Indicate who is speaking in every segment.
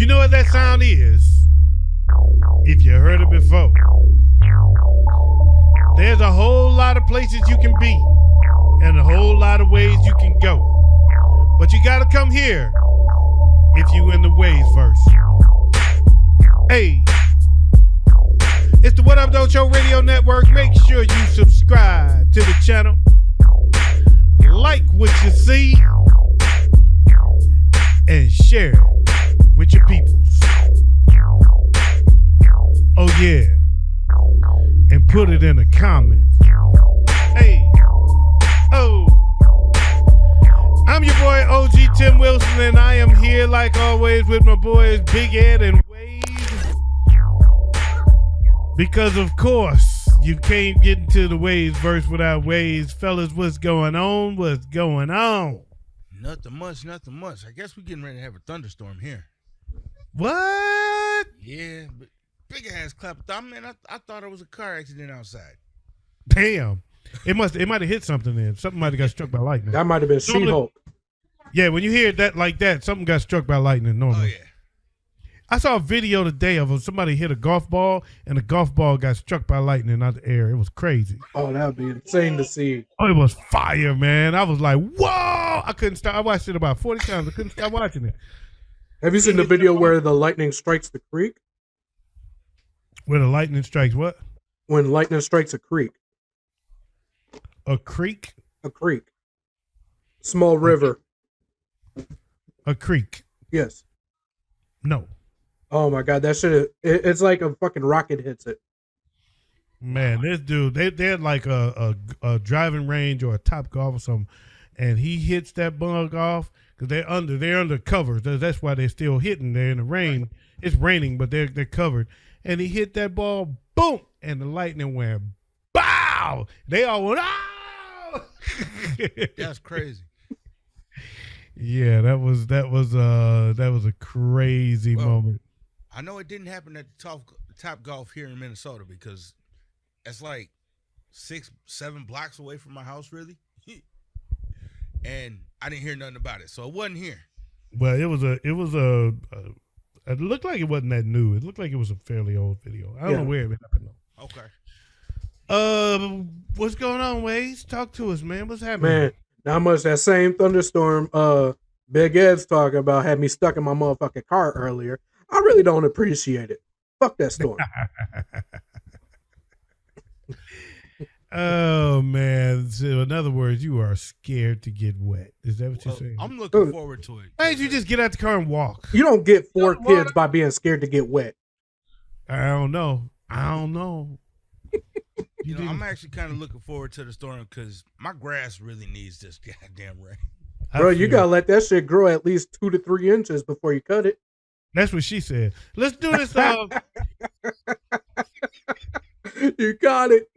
Speaker 1: You know what that sound is? If you heard it before. There's a whole lot of places you can be and a whole lot of ways you can go. But you gotta come here if you in the WayzVerse. Hey, it's the What Up Doe Show Radio Network. Make sure you subscribe to the channel. Like what you see and share it with your peoples. Oh yeah, and put it in the comments. Hey, oh, I'm your boy OG Tim Wilson, and I am here like always with my boys Big Ed and Wade. Because of course you can't get into the WayzVerse without Wayz. Fellas, what's going on? What's going on?
Speaker 2: Nothing much, nothing much. I guess we're getting ready to have a thunderstorm here.
Speaker 1: What?
Speaker 2: Yeah, but big ass clap. Man, I thought it was a car accident outside.
Speaker 1: Damn. It might have hit something then. Something might have got struck by lightning.
Speaker 3: That might have been She-Hulk.
Speaker 1: Yeah, when you hear that like that, something got struck by lightning normally.
Speaker 2: Oh, yeah.
Speaker 1: I saw a video today of somebody hit a golf ball and the golf ball got struck by lightning out the air. It was crazy.
Speaker 3: Oh, that would be insane to see.
Speaker 1: Oh, it was fire, man. I was like, whoa! I couldn't stop. I watched it about 40 times. I couldn't stop watching it.
Speaker 3: Have you seen the video where the lightning strikes the creek?
Speaker 1: Where the lightning strikes what?
Speaker 3: When lightning strikes a creek.
Speaker 1: A creek?
Speaker 3: A creek. Small river.
Speaker 1: A creek.
Speaker 3: Yes.
Speaker 1: No.
Speaker 3: Oh my God, that shit! It's like a fucking rocket hits it.
Speaker 1: Man, this dude, they had like a driving range or a Top Golf or something, and he hits that bug off because they're under cover. That's why they're still hitting. They're in the rain. Right. It's raining, but they're covered. And he hit that ball, boom, and the lightning went, bow. They all went, ah!
Speaker 2: That's crazy.
Speaker 1: Yeah, that was a crazy moment.
Speaker 2: I know it didn't happen at the Top Golf here in Minnesota because it's like 6-7 blocks away from my house, really. And I didn't hear nothing about it, so it wasn't here.
Speaker 1: Well, it looked like it wasn't that new. It looked like it was a fairly old video. I don't know where it happened though.
Speaker 2: Okay.
Speaker 1: What's going on, Wayz? Talk to us, man. What's happening?
Speaker 3: Man, not much. That same thunderstorm Big Ed's talking about had me stuck in my motherfucking car earlier. I really don't appreciate it. Fuck that storm.
Speaker 1: Oh man! So in other words, you are scared to get wet. Is that what you're saying?
Speaker 2: I'm looking forward to it.
Speaker 1: Why don't you just get out the car and walk?
Speaker 3: You don't get 4 kids by being scared to get wet.
Speaker 1: I don't know.
Speaker 2: You know, I'm actually kind of looking forward to the storm because my grass really needs this goddamn rain.
Speaker 3: Bro, you gotta let that shit grow at least 2 to 3 inches before you cut it.
Speaker 1: That's what she said. Let's do this.
Speaker 3: You got it.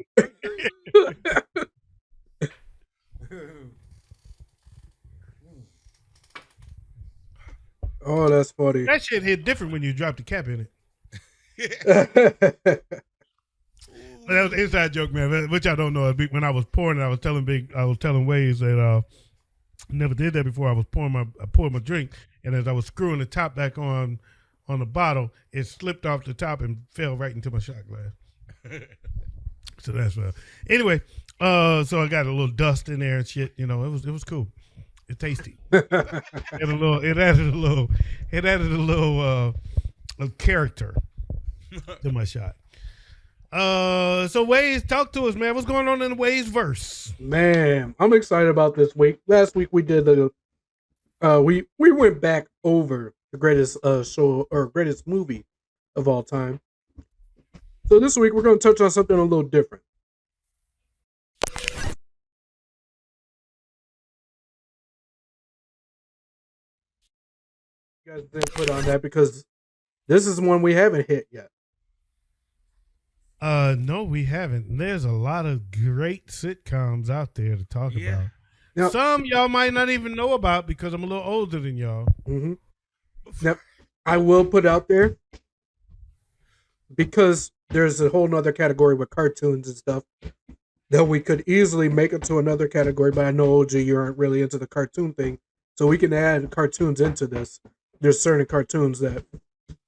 Speaker 3: Oh, that's funny.
Speaker 1: That shit hit different when you drop the cap in it.
Speaker 3: That
Speaker 1: was an inside joke, man. Which I don't know. When I was pouring it, I was telling Wayz that never did that before. I poured my drink, and as I was screwing the top back on the bottle, it slipped off the top and fell right into my shot glass. So that's anyway. So I got a little dust in there and shit. You know, it was cool. It's tasty. It added a little character to my shot. So Wayz, talk to us, man. What's going on in the WayzVerse?
Speaker 3: Man, I'm excited about this week. Last week we did we went back over the greatest show or greatest movie of all time. So this week we're going to touch on something a little different. You guys didn't put on that because this is one we haven't hit yet.
Speaker 1: No, we haven't. There's a lot of great sitcoms out there to talk about. Now, some y'all might not even know about because I'm a little older than y'all.
Speaker 3: Mm-hmm. Now, I will put out there because there's a whole nother category with cartoons and stuff that we could easily make it to another category, but I know, OG, you aren't really into the cartoon thing, so we can add cartoons into this. There's certain cartoons that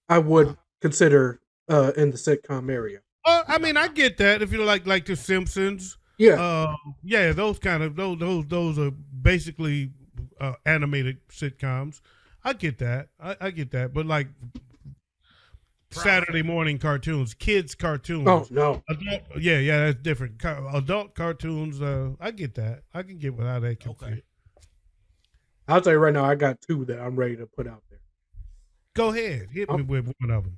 Speaker 3: I would consider in the sitcom area.
Speaker 1: I mean, I get that if you like the Simpsons.
Speaker 3: Yeah.
Speaker 1: Yeah, those kind of those are basically animated sitcoms. I get that. I get that. But like Saturday morning cartoons, kids cartoons.
Speaker 3: Oh no.
Speaker 1: Yeah, that's different. Adult cartoons. I get that. I can get how they can fit.
Speaker 3: I'll tell you right now, I got two that I'm ready to put out there.
Speaker 1: Go ahead, hit me with one of them.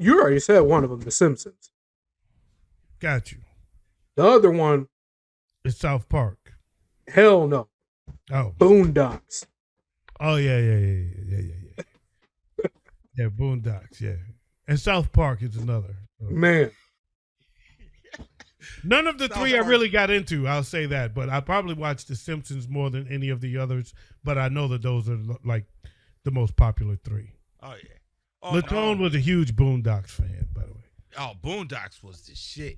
Speaker 3: You already said one of them, The Simpsons.
Speaker 1: Got you.
Speaker 3: The other one
Speaker 1: is South Park.
Speaker 3: Hell no.
Speaker 1: Oh,
Speaker 3: Boondocks.
Speaker 1: Oh yeah. Yeah, Boondocks. Yeah, and South Park is another.
Speaker 3: Man.
Speaker 1: None of the three I really got into, I'll say that. But I probably watched The Simpsons more than any of the others. But I know that those are like the most popular three.
Speaker 2: Oh, yeah.
Speaker 1: Latone was a huge Boondocks fan, by the way.
Speaker 2: Oh, Boondocks was the shit.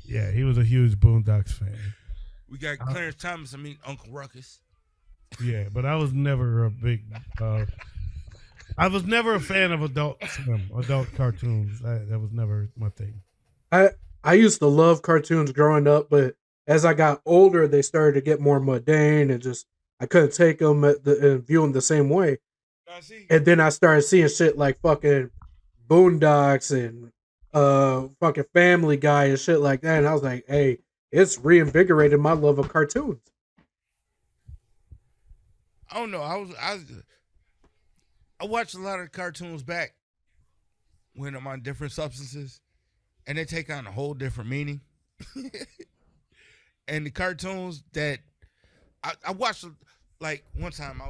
Speaker 1: Yeah, he was a huge Boondocks fan.
Speaker 2: We got Clarence Thomas, Uncle Ruckus.
Speaker 1: Yeah, but I was never a big... I was never a fan of adult cartoons. That was never my thing.
Speaker 3: I used to love cartoons growing up, but as I got older, they started to get more mundane and just I couldn't take them and view them the same way. And then I started seeing shit like fucking Boondocks and fucking Family Guy and shit like that, and I was like, hey, it's reinvigorated my love of cartoons.
Speaker 2: I don't know. I watched a lot of cartoons back when I'm on different substances. And they take on a whole different meaning. And the cartoons that I watched, like one time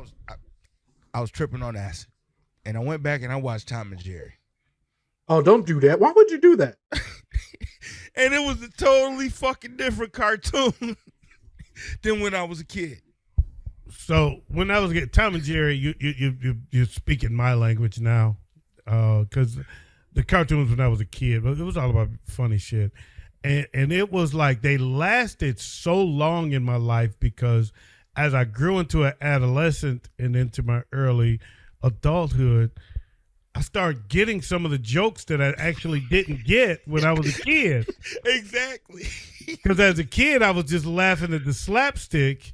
Speaker 2: I was tripping on acid, and I went back and I watched Tom and Jerry.
Speaker 3: Oh, don't do that! Why would you do that?
Speaker 2: And it was a totally fucking different cartoon than when I was a kid.
Speaker 1: So when I was Tom and Jerry, you're speaking my language now, because. The cartoons when I was a kid, but it was all about funny shit. And it was like they lasted so long in my life because as I grew into an adolescent and into my early adulthood, I started getting some of the jokes that I actually didn't get when I was a kid.
Speaker 2: Exactly.
Speaker 1: Because as a kid, I was just laughing at the slapstick.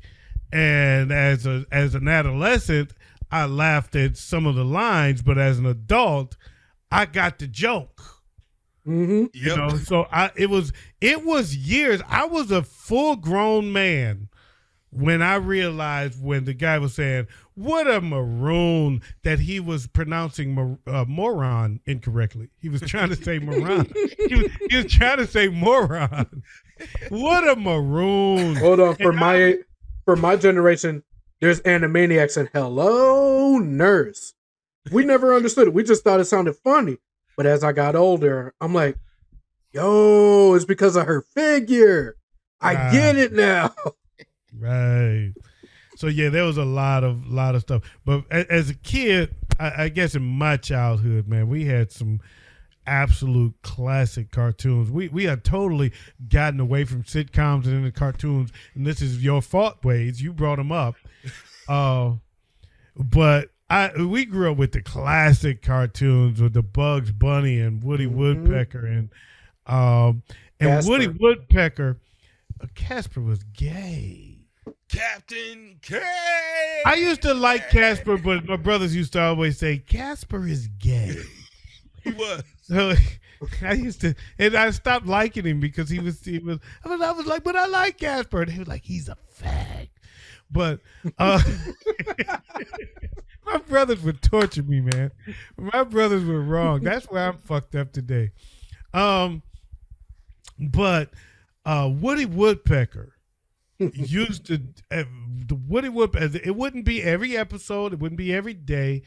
Speaker 1: And as an adolescent, I laughed at some of the lines, but as an adult, I got the joke.
Speaker 3: Mm-hmm.
Speaker 2: Yep.
Speaker 1: You know, so it was years. I was a full grown man when I realized when the guy was saying, what a maroon, that he was pronouncing moron incorrectly. He was trying to say moron. He was trying to say moron. What a maroon.
Speaker 3: Hold on. For my generation, there's Animaniacs and Hello Nurse. We never understood it. We just thought it sounded funny. But as I got older, I'm like, yo, it's because of her figure. I get it now.
Speaker 1: Right. So yeah, there was a lot of stuff. But as a kid, I guess in my childhood, man, we had some absolute classic cartoons. We had totally gotten away from sitcoms and into cartoons, and this is your fault, Waze. You brought them up. But we grew up with the classic cartoons with the Bugs Bunny and Woody Woodpecker and Woody Woodpecker. Casper was gay.
Speaker 2: Captain K.
Speaker 1: I used to like Casper, but my brothers used to always say Casper is gay.
Speaker 2: He was.
Speaker 1: So I used to, and I stopped liking him because he was. I was like, but I like Casper, and he was like, he's a fag. But my brothers would torture me, man. My brothers were wrong. That's why I'm fucked up today. But Woody Woodpecker used to the Woody Woodpecker. It wouldn't be every episode. It wouldn't be every day.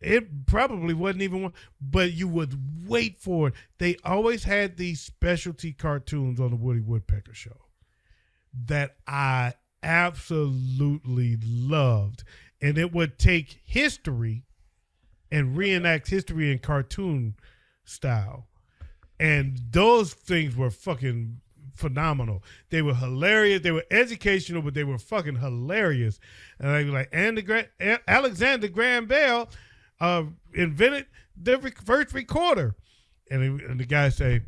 Speaker 1: It probably wasn't even one, but you would wait for it. They always had these specialty cartoons on the Woody Woodpecker show that I absolutely loved. And it would take history and reenact history in cartoon style. And those things were fucking phenomenal. They were hilarious. They were educational, but they were fucking hilarious. And I was like, Alexander Graham Bell invented first recorder. And the guy say,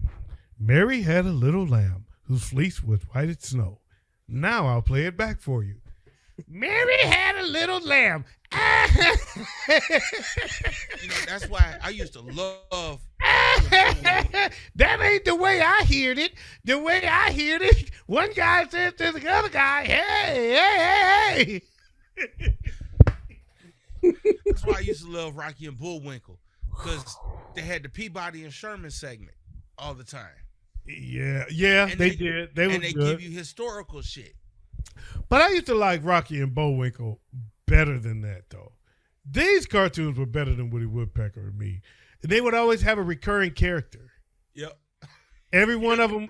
Speaker 1: Mary had a little lamb whose fleece was white as snow. Now I'll play it back for you. Mary had a little lamb.
Speaker 2: That's why I used to love.
Speaker 1: That ain't the way I heard it. The way I heard it, one guy says to the other guy, hey.
Speaker 2: That's why I used to love Rocky and Bullwinkle, because they had the Peabody and Sherman segment all the time.
Speaker 1: Yeah, and they did. They
Speaker 2: give you historical shit.
Speaker 1: But I used to like Rocky and Bullwinkle better than that, though. These cartoons were better than Woody Woodpecker and me. They would always have a recurring character.
Speaker 2: Yep.
Speaker 1: Every one of them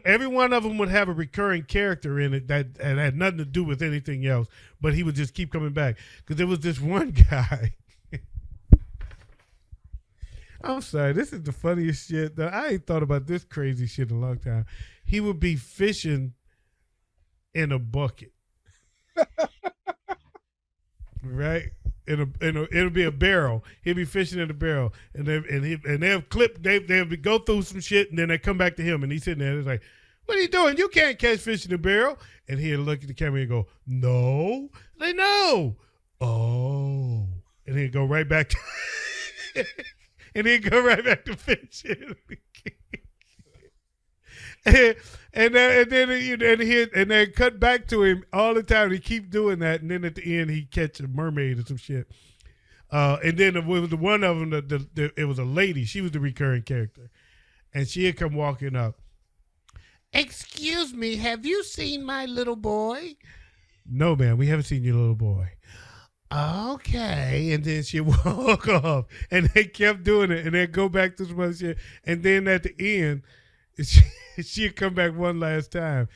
Speaker 1: would have a recurring character in it that had nothing to do with anything else, but he would just keep coming back. Because there was this one guy. I'm sorry, this is the funniest shit. I ain't thought about this crazy shit in a long time. He would be fishing in a bucket. Right? It'll be a barrel. He'll be fishing in a barrel, and they'll go through some shit, and then they come back to him, and he's sitting there. And it's like, "What are you doing? You can't catch fish in a barrel." And he'll look at the camera and go, "No." They know. Oh, and he'll go right back to, and he'll go right back to fishing. And then cut back to him all the time. He keep doing that, and then at the end he catch a mermaid or some shit. And then it was one of them. It was a lady. She was the recurring character, and she had come walking up. Excuse me, have you seen my little boy? No, ma'am, we haven't seen your little boy. Okay, and then she walk off, and they kept doing it, and then go back to some other shit, and then at the end. She'd come back one last time.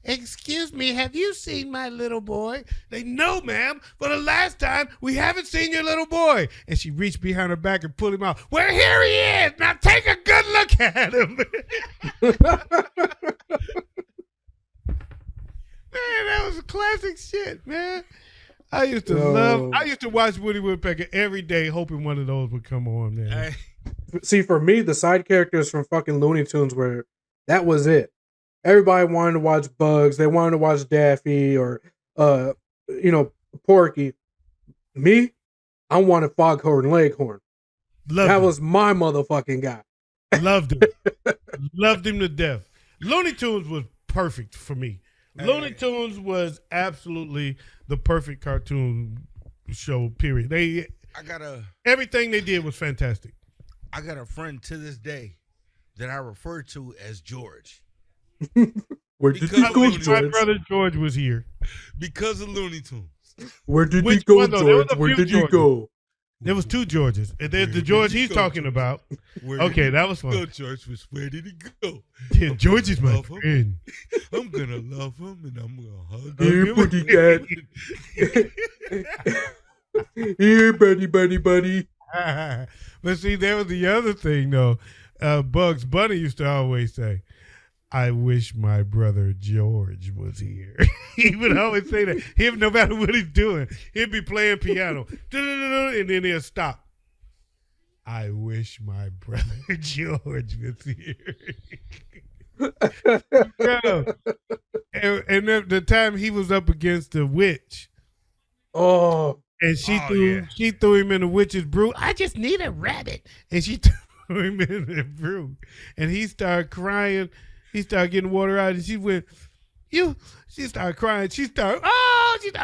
Speaker 1: Excuse me, have you seen my little boy? They, no, ma'am. For the last time, we haven't seen your little boy. And she reached behind her back and pulled him out. Well, here he is. Now take a good look at him. Man, that was classic shit, man. I used to watch Woody Woodpecker every day, hoping one of those would come on, man.
Speaker 3: See, for me, the side characters from fucking Looney Tunes that was it. Everybody wanted to watch Bugs. They wanted to watch Daffy or, Porky. Me, I wanted Foghorn Leghorn. That was my motherfucking guy.
Speaker 1: Loved him. Loved him to death. Looney Tunes was perfect for me. Looney Tunes was absolutely the perfect cartoon show, period. Everything they did was fantastic.
Speaker 2: I got a friend to this day that I refer to as George.
Speaker 3: Where did he go, George?
Speaker 1: My brother George was here.
Speaker 2: Because of Looney Tunes.
Speaker 3: Where did he go, George? Where did he go?
Speaker 1: There was two Georges. And there's the George he's talking about. Okay, that was fun.
Speaker 2: George was, where did he go?
Speaker 1: Yeah, George is my friend.
Speaker 2: I'm going to love him and I'm going to hug
Speaker 3: him. Here, buddy cat. Here, buddy.
Speaker 1: But see, there was the other thing, though. Bugs Bunny used to always say, I wish my brother George was here. He would always say that. No matter what he's doing, he'd be playing piano. And then he'll stop. I wish my brother George was here. And the time he was up against the witch.
Speaker 3: Oh.
Speaker 1: And she threw him in the witch's brew. I just need a rabbit. And she threw him in the brew. And he started crying. He started getting water out. And she went, she started crying. She started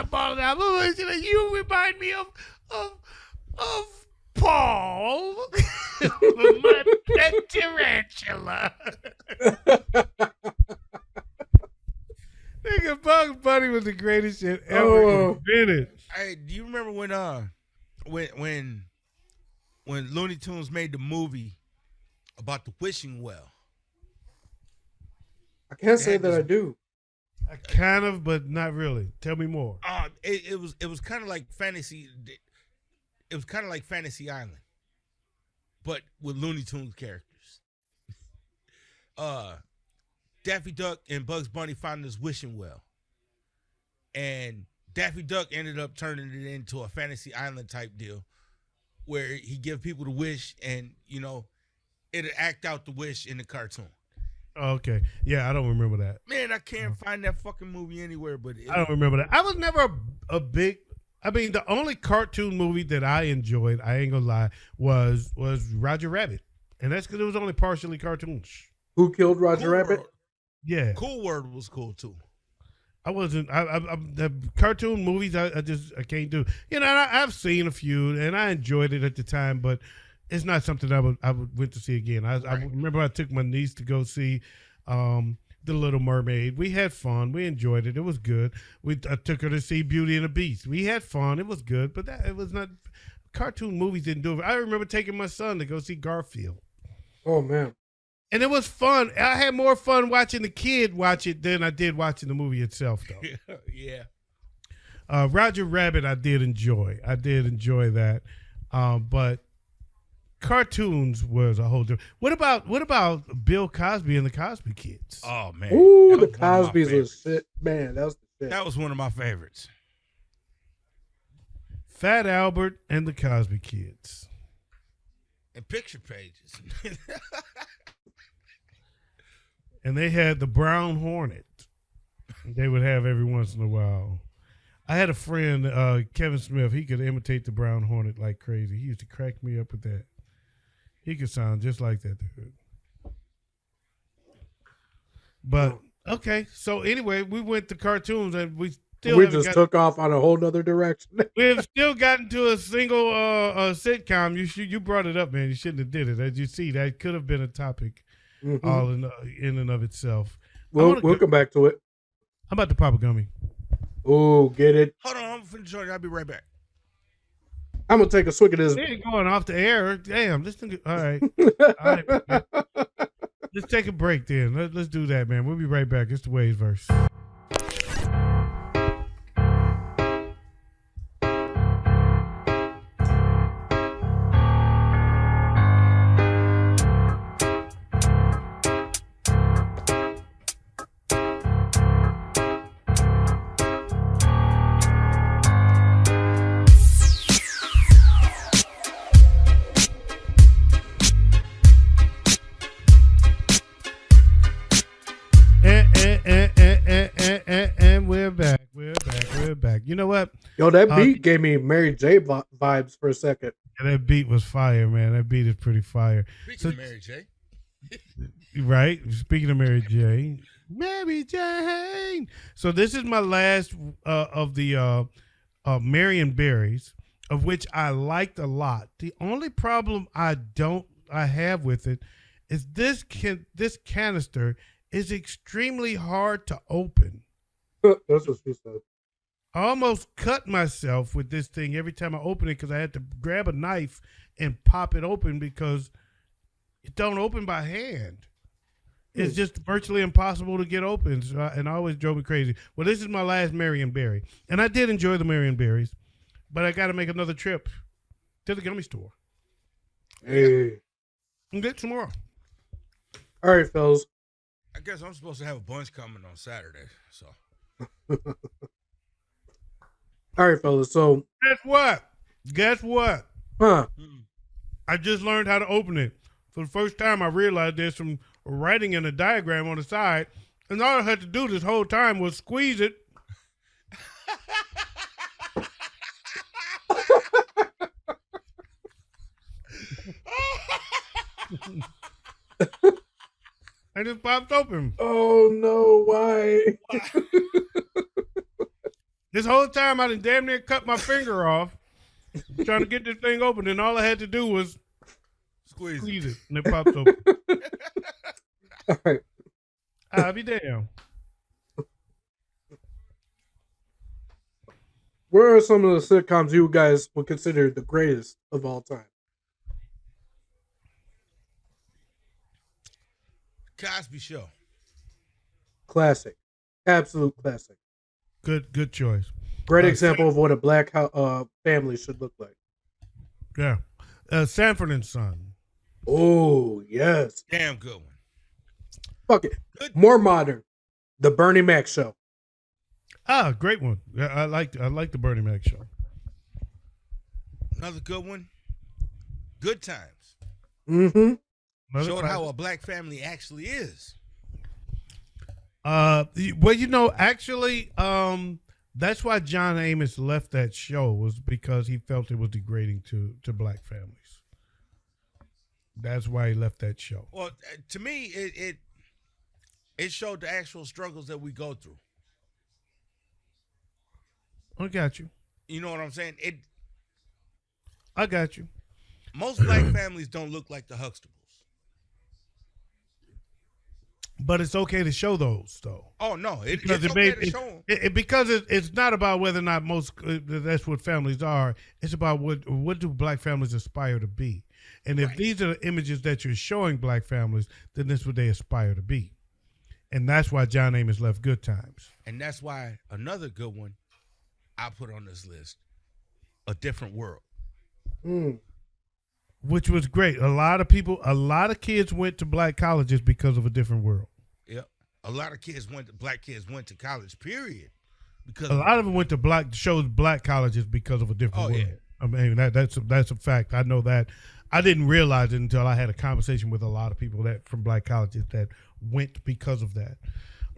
Speaker 1: falling out. She like, you remind me of Paul. My pet tarantula. Nigga, Bugs Bunny was the greatest shit ever invented.
Speaker 2: Hey, do you remember when Looney Tunes made the movie about the wishing well?
Speaker 3: I can't say that I do.
Speaker 1: Kind of, but not really. Tell me more.
Speaker 2: It was kind of like fantasy. It was kind of like Fantasy Island, but with Looney Tunes characters. Daffy Duck and Bugs Bunny found this wishing well, and Daffy Duck ended up turning it into a Fantasy Island type deal, where he give people the wish, and it'd act out the wish in the cartoon.
Speaker 1: Oh, okay. Yeah, I don't remember that.
Speaker 2: Man, I can't find that fucking movie anywhere. But
Speaker 1: I don't remember that. I was never a big. I mean, the only cartoon movie that I enjoyed, I ain't gonna lie, was Roger Rabbit, and that's because it was only partially cartoons.
Speaker 3: Who killed Roger Rabbit?
Speaker 1: Yeah,
Speaker 2: Cool World was cool too.
Speaker 1: I wasn't. The cartoon movies, I can't do. I've seen a few, and I enjoyed it at the time, but it's not something I would went to see again. I remember I took my niece to go see The Little Mermaid. We had fun. We enjoyed it. It was good. I took her to see Beauty and the Beast. We had fun. It was good, but it was not. Cartoon movies didn't do it. I remember taking my son to go see Garfield.
Speaker 3: Oh man.
Speaker 1: And it was fun. I had more fun watching the kid watch it than I did watching the movie itself, though.
Speaker 2: Yeah.
Speaker 1: Roger Rabbit, I did enjoy. That. But cartoons was a whole different. What about Bill Cosby and the Cosby Kids?
Speaker 2: Oh man.
Speaker 3: Ooh, the Cosby's was shit. Man, that was the shit.
Speaker 2: That was one of my favorites.
Speaker 1: Fat Albert and the Cosby Kids.
Speaker 2: And picture pages.
Speaker 1: And they had the Brown Hornet. They would have every once in a while. I had a friend, Kevin Smith. He could imitate the Brown Hornet like crazy. He used to crack me up with that. He could sound just like that dude. But okay, so anyway, we went to cartoons, and we
Speaker 3: took off on a whole nother direction.
Speaker 1: We've still gotten to a single sitcom. You brought it up, man. You shouldn't have did it. As you see, that could have been a topic. Mm-hmm. All in and of itself.
Speaker 3: We'll come back to it.
Speaker 1: How about the Papa Gummy?
Speaker 3: Oh, get it.
Speaker 2: Hold on, I'm finna show you. I'll be right back.
Speaker 3: I'm gonna take a swig of this.
Speaker 1: They ain't going off the air. Damn, this thing. All right. All right. Let's take a break then. Let's do that, man. We'll be right back. It's the WayzVerse. And we're back. We're back. You know what?
Speaker 3: Yo, that beat gave me Mary J vibes for a second.
Speaker 1: Yeah, that beat was fire, man. That beat is pretty fire.
Speaker 2: Speaking of Mary J.
Speaker 1: Right? Speaking of Mary J. Mary Jane. So this is my last of the Marion Berries, of which I liked a lot. The only problem I have with it is this canister is extremely hard to open.
Speaker 3: That's what she said.
Speaker 1: I almost cut myself with this thing every time I open it because I had to grab a knife and pop it open because it don't open by hand. It's just virtually impossible to get open, and it always drove me crazy. Well, this is my last Marion Berry, and I did enjoy the Marion Berries, but I got to make another trip to the gummy store.
Speaker 3: Hey.
Speaker 1: And get some more.
Speaker 3: All right, fellas.
Speaker 2: I guess I'm supposed to have a bunch coming on Saturday, so.
Speaker 3: All right, fellas. So
Speaker 1: Guess what?
Speaker 3: Huh?
Speaker 1: I just learned how to open it. For the first time, I realized there's some writing in a diagram on the side, and all I had to do this whole time was squeeze it. And it popped open.
Speaker 3: Oh no! Why?
Speaker 1: This whole time I done damn near cut my finger off trying to get this thing open, and all I had to do was squeeze it, and it popped open.
Speaker 3: All right.
Speaker 1: I'll be damn.
Speaker 3: Where are some of the sitcoms you guys would consider the greatest of all time?
Speaker 2: Cosby Show.
Speaker 3: Classic. Absolute classic.
Speaker 1: Good choice.
Speaker 3: Great example of what a black family should look like.
Speaker 1: Yeah. Sanford and Son.
Speaker 3: Oh, yes.
Speaker 2: Damn good one.
Speaker 3: Fuck it. Good. More modern. The Bernie Mac Show.
Speaker 1: Ah, great one. Yeah, I like the Bernie Mac Show.
Speaker 2: Another good one. Good Times.
Speaker 3: Mm-hmm.
Speaker 2: Showed how a black family actually is.
Speaker 1: Well, actually, that's why John Amos left that show, was because he felt it was degrading to black families. That's why he left that show.
Speaker 2: Well, to me, it showed the actual struggles that we go through.
Speaker 1: I got you.
Speaker 2: You know what I'm saying?
Speaker 1: I got you.
Speaker 2: Most black families don't look like the Huxtables.
Speaker 1: But it's okay to show those, though.
Speaker 2: Oh no, it's
Speaker 1: Because
Speaker 2: okay to show them.
Speaker 1: Because it's not about whether or not that's what families are. It's about what do black families aspire to be. And if these are the images that you're showing black families, then that's what they aspire to be. And that's why John Amos left Good Times.
Speaker 2: And that's why another good one I put on this list, A Different World.
Speaker 1: Which was great. A lot of kids went to black colleges because of A Different World.
Speaker 2: Yep. A lot of black kids went to college, period. Because
Speaker 1: a lot of them went to black colleges because of A Different World.
Speaker 2: Yeah.
Speaker 1: I mean, that's a fact. I know that. I didn't realize it until I had a conversation with a lot of people from black colleges that went because of that.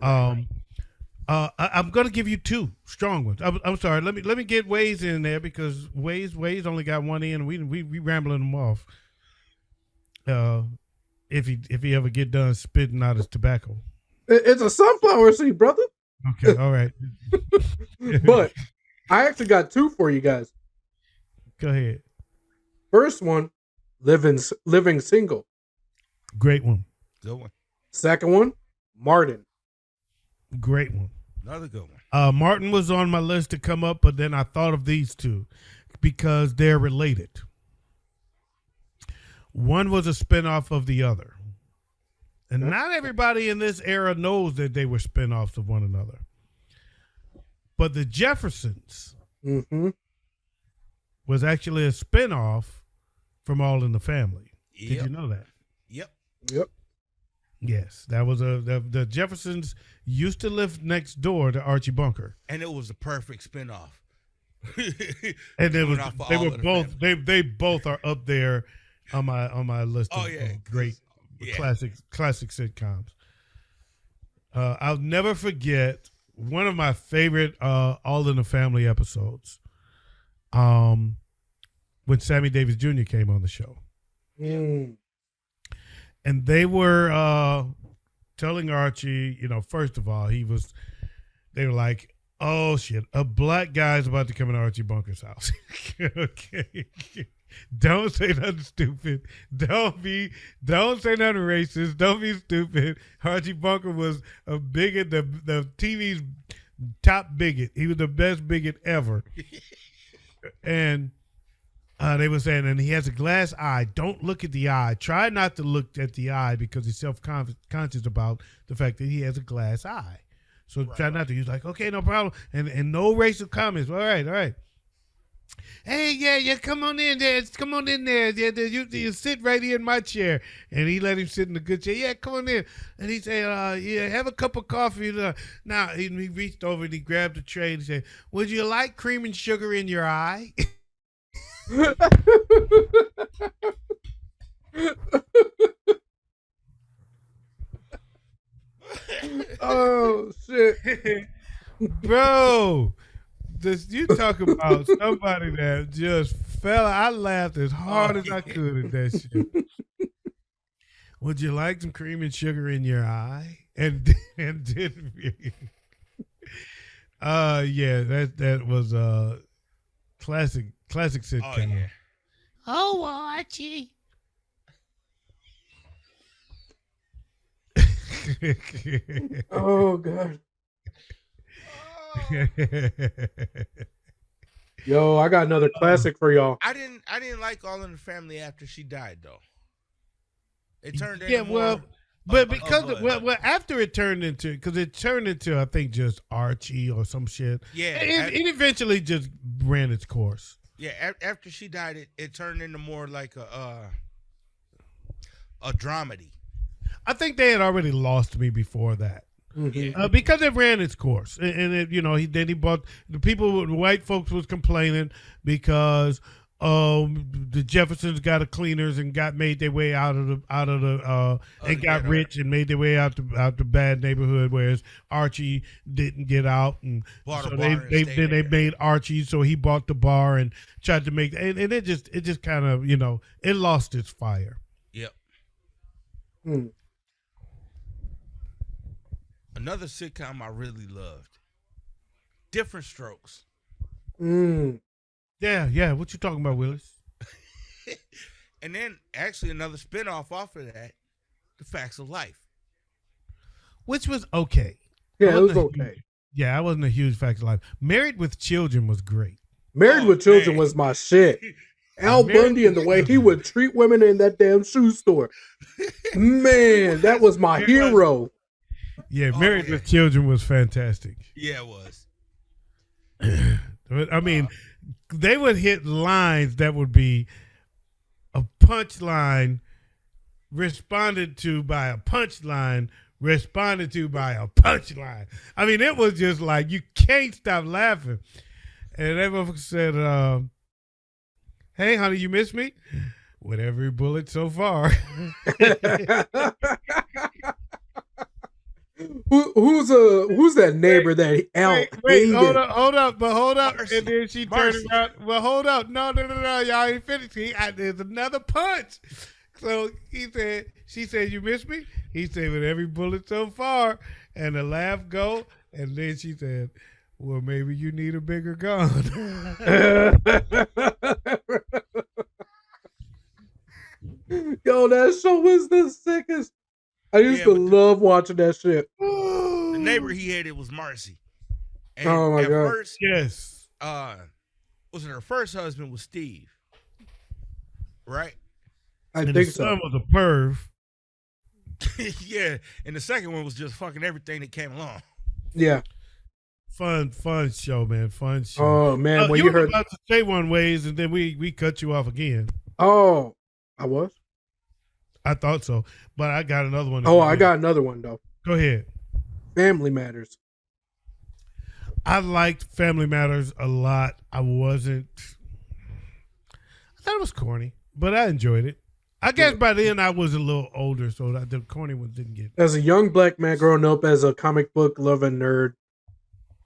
Speaker 1: I'm going to give you two strong ones. I'm sorry. Let me get Waze in there because Waze only got one in. We rambling him off. If he ever get done spitting out his tobacco.
Speaker 3: It's a sunflower seed, brother.
Speaker 1: Okay, all right.
Speaker 3: But I actually got two for you guys.
Speaker 1: Go ahead.
Speaker 3: First one, living single.
Speaker 1: Great one.
Speaker 2: Good one.
Speaker 3: Second one, Martin.
Speaker 2: Great one. Another good
Speaker 1: one. Martin was on my list to come up, but then I thought of these two because they're related. One was a spinoff of the other. And not everybody in this era knows that they were spinoffs of one another. But the Jeffersons was actually a spinoff from All in the Family. Yep. Did you know that?
Speaker 2: Yep.
Speaker 1: Yes, that was the Jeffersons used to live next door to Archie Bunker,
Speaker 2: and it was a perfect spinoff.
Speaker 1: And they both are up there on my list of great classic sitcoms. I'll never forget one of my favorite All in the Family episodes. When Sammy Davis Jr. came on the show. And they were telling Archie, first of all, they were like, oh shit, a black guy's about to come in Archie Bunker's house. Okay. Don't say nothing stupid. Don't say nothing racist. Don't be stupid. Archie Bunker was a bigot, the TV's top bigot. He was the best bigot ever. And they were saying, and he has a glass eye. Don't look at the eye. Try not to look at the eye because he's self-conscious about the fact that he has a glass eye. So try not to. He's like, okay, no problem. And no racial comments. All right. Hey, yeah, come on in there. Come on in there. Yeah, you sit right here in my chair. And he let him sit in the good chair. Yeah, come on in. And he said, have a cup of coffee. Now, he reached over and he grabbed a tray and he said, would you like cream and sugar in your eye?
Speaker 3: Oh shit.
Speaker 1: Bro, you talk about somebody that just fell. I laughed as hard as I could at that shit. Would you like some cream and sugar in your eye? And didn't really. Yeah, that was classic sitcom.
Speaker 2: Oh, yeah.
Speaker 1: Oh, Archie.
Speaker 3: Oh God. Yo, I got another classic for y'all.
Speaker 2: I didn't like All in the Family after she died though. It turned into
Speaker 1: after it turned into I think just Archie or some shit.
Speaker 2: Yeah,
Speaker 1: it eventually just ran its course.
Speaker 2: Yeah, after she died, it turned into more like a dramedy.
Speaker 1: I think they had already lost me before that.
Speaker 3: Mm-hmm.
Speaker 1: Because it ran its course, and he bought the people. The white folks was complaining because the Jeffersons got a cleaners and made their way out of the and got rich and made their way out the bad neighborhood, whereas Archie didn't get out, and so they made Archie, so he bought the bar and tried to make and it just kind of it lost its fire.
Speaker 2: Yep. Another sitcom I really loved, Different Strokes.
Speaker 1: Yeah. What you talking about, Willis?
Speaker 2: And then actually another spinoff off of that, The Facts of Life,
Speaker 1: which was okay.
Speaker 3: Yeah, it was okay.
Speaker 1: I wasn't a huge Facts of Life. Married with Children was great.
Speaker 3: Married with Children was my shit. Al Bundy and the way he would treat women in that damn shoe store. Man, that was my hero.
Speaker 1: Yeah, Married with Children was fantastic.
Speaker 2: Yeah, it was.
Speaker 1: I mean, they would hit lines that would be a punchline responded to by a punchline responded to by a punchline. I mean, it was just like you can't stop laughing. And everyone said, hey, honey, you miss me? With every bullet so far.
Speaker 3: Who's that neighbor that Al
Speaker 1: wait, hold up, Marcy. And then she turned around. Well, hold up. No, y'all ain't finished. There's another punch. So she said, you miss me? He said, with every bullet so far. And the laugh go. And then she said, well, maybe you need a bigger gun.
Speaker 3: Yo, that show was the sickest. I used to love watching that shit.
Speaker 2: The neighbor he hated was Marcy. And
Speaker 3: oh my God.
Speaker 2: First,
Speaker 1: yes.
Speaker 2: Was it her first husband was Steve? Right?
Speaker 3: I
Speaker 1: and
Speaker 3: think
Speaker 1: the
Speaker 3: so.
Speaker 1: son was a perv.
Speaker 2: Yeah. And the second one was just fucking everything that came along.
Speaker 3: Yeah.
Speaker 1: Fun show, man. Fun show.
Speaker 3: Oh man, when you heard
Speaker 1: about to say one ways and then we cut you off again.
Speaker 3: Oh, I was?
Speaker 1: I thought so, but I got another one.
Speaker 3: Oh, I got another one though.
Speaker 1: Go ahead.
Speaker 3: Family Matters.
Speaker 1: I liked Family Matters a lot. I thought it was corny, but I enjoyed it. I guess by then I was a little older, so the corny one didn't get.
Speaker 3: As a young black man growing up as a comic book loving nerd,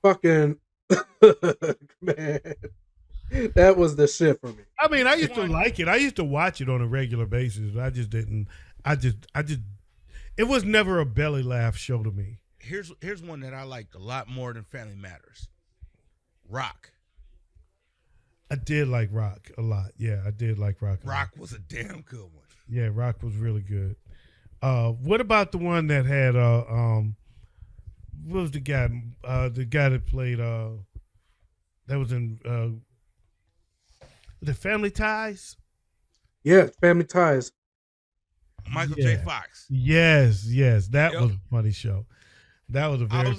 Speaker 3: fucking man, that was the shit for me.
Speaker 1: I mean, I used to like it. I used to watch it on a regular basis. I just didn't. It was never a belly laugh show to me.
Speaker 2: Here's one that I liked a lot more than Family Matters. Rock.
Speaker 1: I did like Rock a lot. Yeah, I did like Rock.
Speaker 2: Rock was a damn good one.
Speaker 1: Yeah, Rock was really good. What about the one that had what was the guy? The guy that played that was in the Family Ties?
Speaker 3: Yeah, Family Ties.
Speaker 2: Michael J. Fox.
Speaker 1: Yes, that was a funny show. That was a very.
Speaker 2: I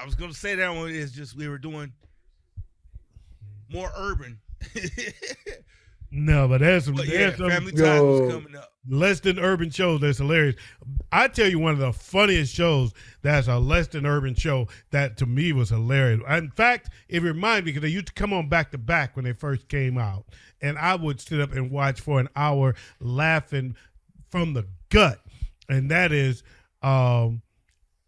Speaker 2: was gonna say that one is just we were doing more urban.
Speaker 1: No, but there's some.
Speaker 2: Family Ties was coming up.
Speaker 1: Less than urban shows that's hilarious. I tell you, one of the funniest shows that's a less than urban show that to me was hilarious. In fact, it reminded me because they used to come on back to back when they first came out, and I would sit up and watch for an hour laughing from the gut, and that is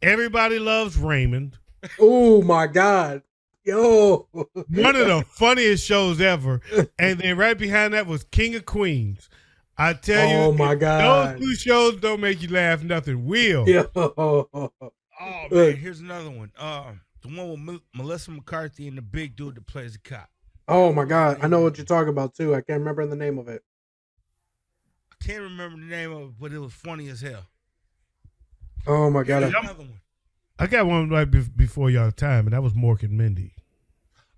Speaker 1: Everybody Loves Raymond.
Speaker 3: Oh my God. Yo.
Speaker 1: One of the funniest shows ever. And then right behind that was King of Queens. I tell you,
Speaker 3: oh my God.
Speaker 1: Those two shows don't make you laugh, nothing will.
Speaker 3: Yeah.
Speaker 2: Oh man, here's another one. The one with Melissa McCarthy and the big dude that plays the cop.
Speaker 3: Oh my God. I know what you're talking about too. I can't remember the name of it.
Speaker 2: I can't remember the name of it, but it was funny as hell.
Speaker 3: Oh my God.
Speaker 2: Another one.
Speaker 1: I got one right before y'all time, and that was Mork and Mindy.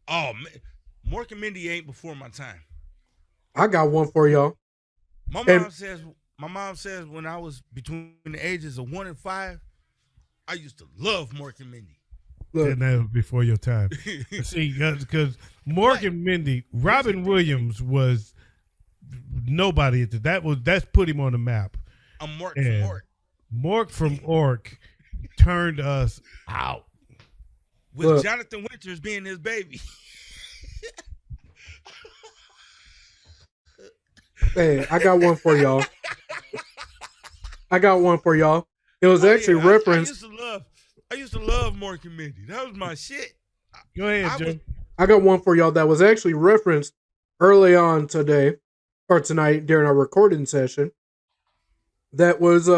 Speaker 2: Oh, man. Mork and Mindy ain't before my time.
Speaker 3: I got one for y'all.
Speaker 2: My mom says when I was between the ages of 1 and 5, I used to love Mork and Mindy.
Speaker 1: And that was before your time. See, because Mork and Mindy, Robin Williams was nobody at that's put him on the map.
Speaker 2: I'm Mork from Ork.
Speaker 1: Mork from Ork turned us out.
Speaker 2: With Jonathan Winters being his baby.
Speaker 3: Hey, I got one for y'all. It was actually referenced.
Speaker 2: I used to love Mork and Mindy. That was my shit.
Speaker 1: Go ahead, Joe.
Speaker 3: I got one for y'all that was actually referenced early on today or tonight during our recording session. That was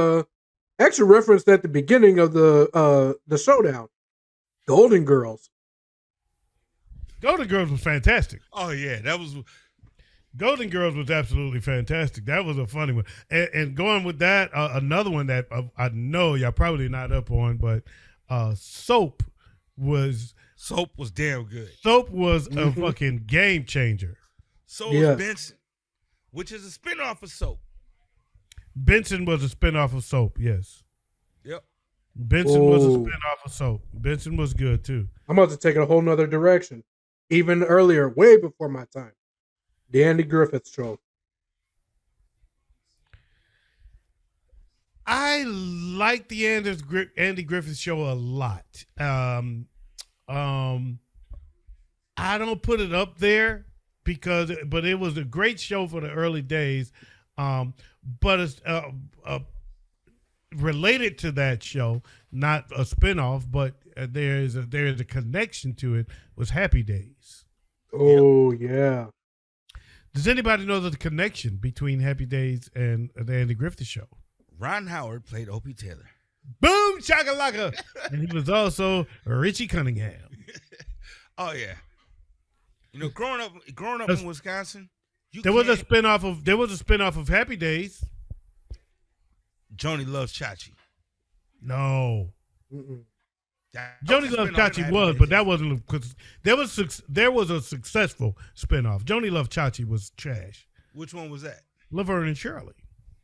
Speaker 3: actually referenced at the beginning of the showdown. Golden Girls.
Speaker 1: Golden Girls was fantastic.
Speaker 2: Oh yeah, that was.
Speaker 1: Golden Girls was absolutely fantastic. That was a funny one. And going with that, another one that I know y'all probably not up on, but Soap was
Speaker 2: damn good.
Speaker 1: Soap was a fucking game changer.
Speaker 2: So was Benson, which is a spinoff of Soap.
Speaker 1: Benson was a spinoff of Soap, yes.
Speaker 2: Yep.
Speaker 1: Benson was a spinoff of Soap. Benson was good too.
Speaker 3: I'm about to take it a whole nother direction. Even earlier, way before my time. The Andy Griffith Show.
Speaker 1: I like the Andy Griffith Show a lot. I don't put it up there but it was a great show for the early days. But it's related to that show, not a spinoff, but there is a connection to it. Was Happy Days.
Speaker 3: Oh yeah.
Speaker 1: Does anybody know the connection between Happy Days and the Andy Griffith Show?
Speaker 2: Ron Howard played Opie Taylor.
Speaker 1: Boom shakalaka, and he was also Richie Cunningham.
Speaker 2: Oh yeah. You know, growing up in Wisconsin,
Speaker 1: there was a spinoff of Happy Days.
Speaker 2: Joni Loves Chachi.
Speaker 1: No.
Speaker 3: Mm-mm.
Speaker 1: Joni Loves Chachi was, but that wasn't because there was a successful spinoff. Joni Loves Chachi was trash.
Speaker 2: Which one was that?
Speaker 1: Laverne and Shirley.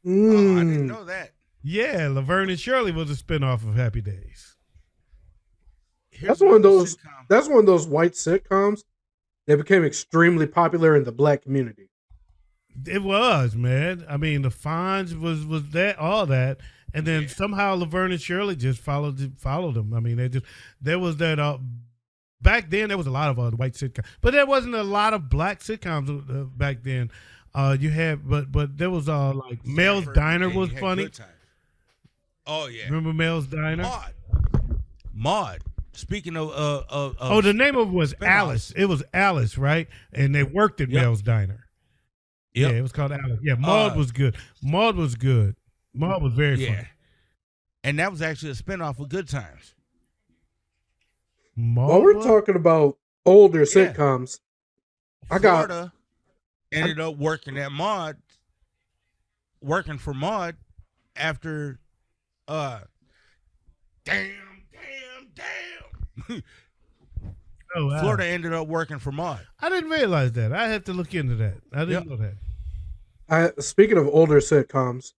Speaker 2: Oh, I didn't know that.
Speaker 1: Yeah, Laverne and Shirley was a spinoff of Happy Days.
Speaker 3: That's one of those white sitcoms that became extremely popular in the black community.
Speaker 1: It was, man. I mean, the Fonz was that, all that, and then somehow Laverne and Shirley just followed them. I mean, there was that. Back then, there was a lot of white sitcoms, but there wasn't a lot of black sitcoms back then. You had, but there was like Mel's Diner was funny.
Speaker 2: Oh yeah,
Speaker 1: remember Mel's Diner?
Speaker 2: Maud. Speaking of
Speaker 1: the name of it was Alice. It was Alice, right? And they worked at Mel's Diner. Yep. Yeah, it was called Alice. Yeah, Maud was good. Maud was good. Maud was very funny.
Speaker 2: And that was actually a spinoff of Good Times.
Speaker 3: While we're talking about older sitcoms,
Speaker 2: Florida ended up working for Maud after damn.
Speaker 1: Oh, wow.
Speaker 2: Florida ended up working for Maud.
Speaker 1: I didn't realize that. I had to look into that. I didn't know that.
Speaker 3: Speaking of older sitcoms,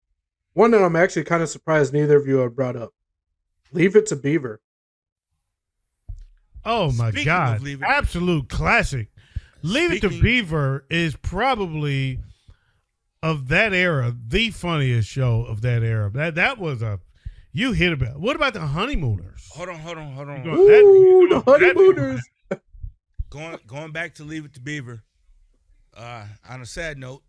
Speaker 3: one that I'm actually kind of surprised neither of you have brought up. Leave It to Beaver.
Speaker 1: Oh my God. Absolute classic. Leave It to Beaver is probably, of that era, the funniest show of that era. That was you hit about. What about the Honeymooners?
Speaker 2: Hold on.
Speaker 3: Ooh, the Honeymooners.
Speaker 2: Going back to Leave It to Beaver. On a sad note,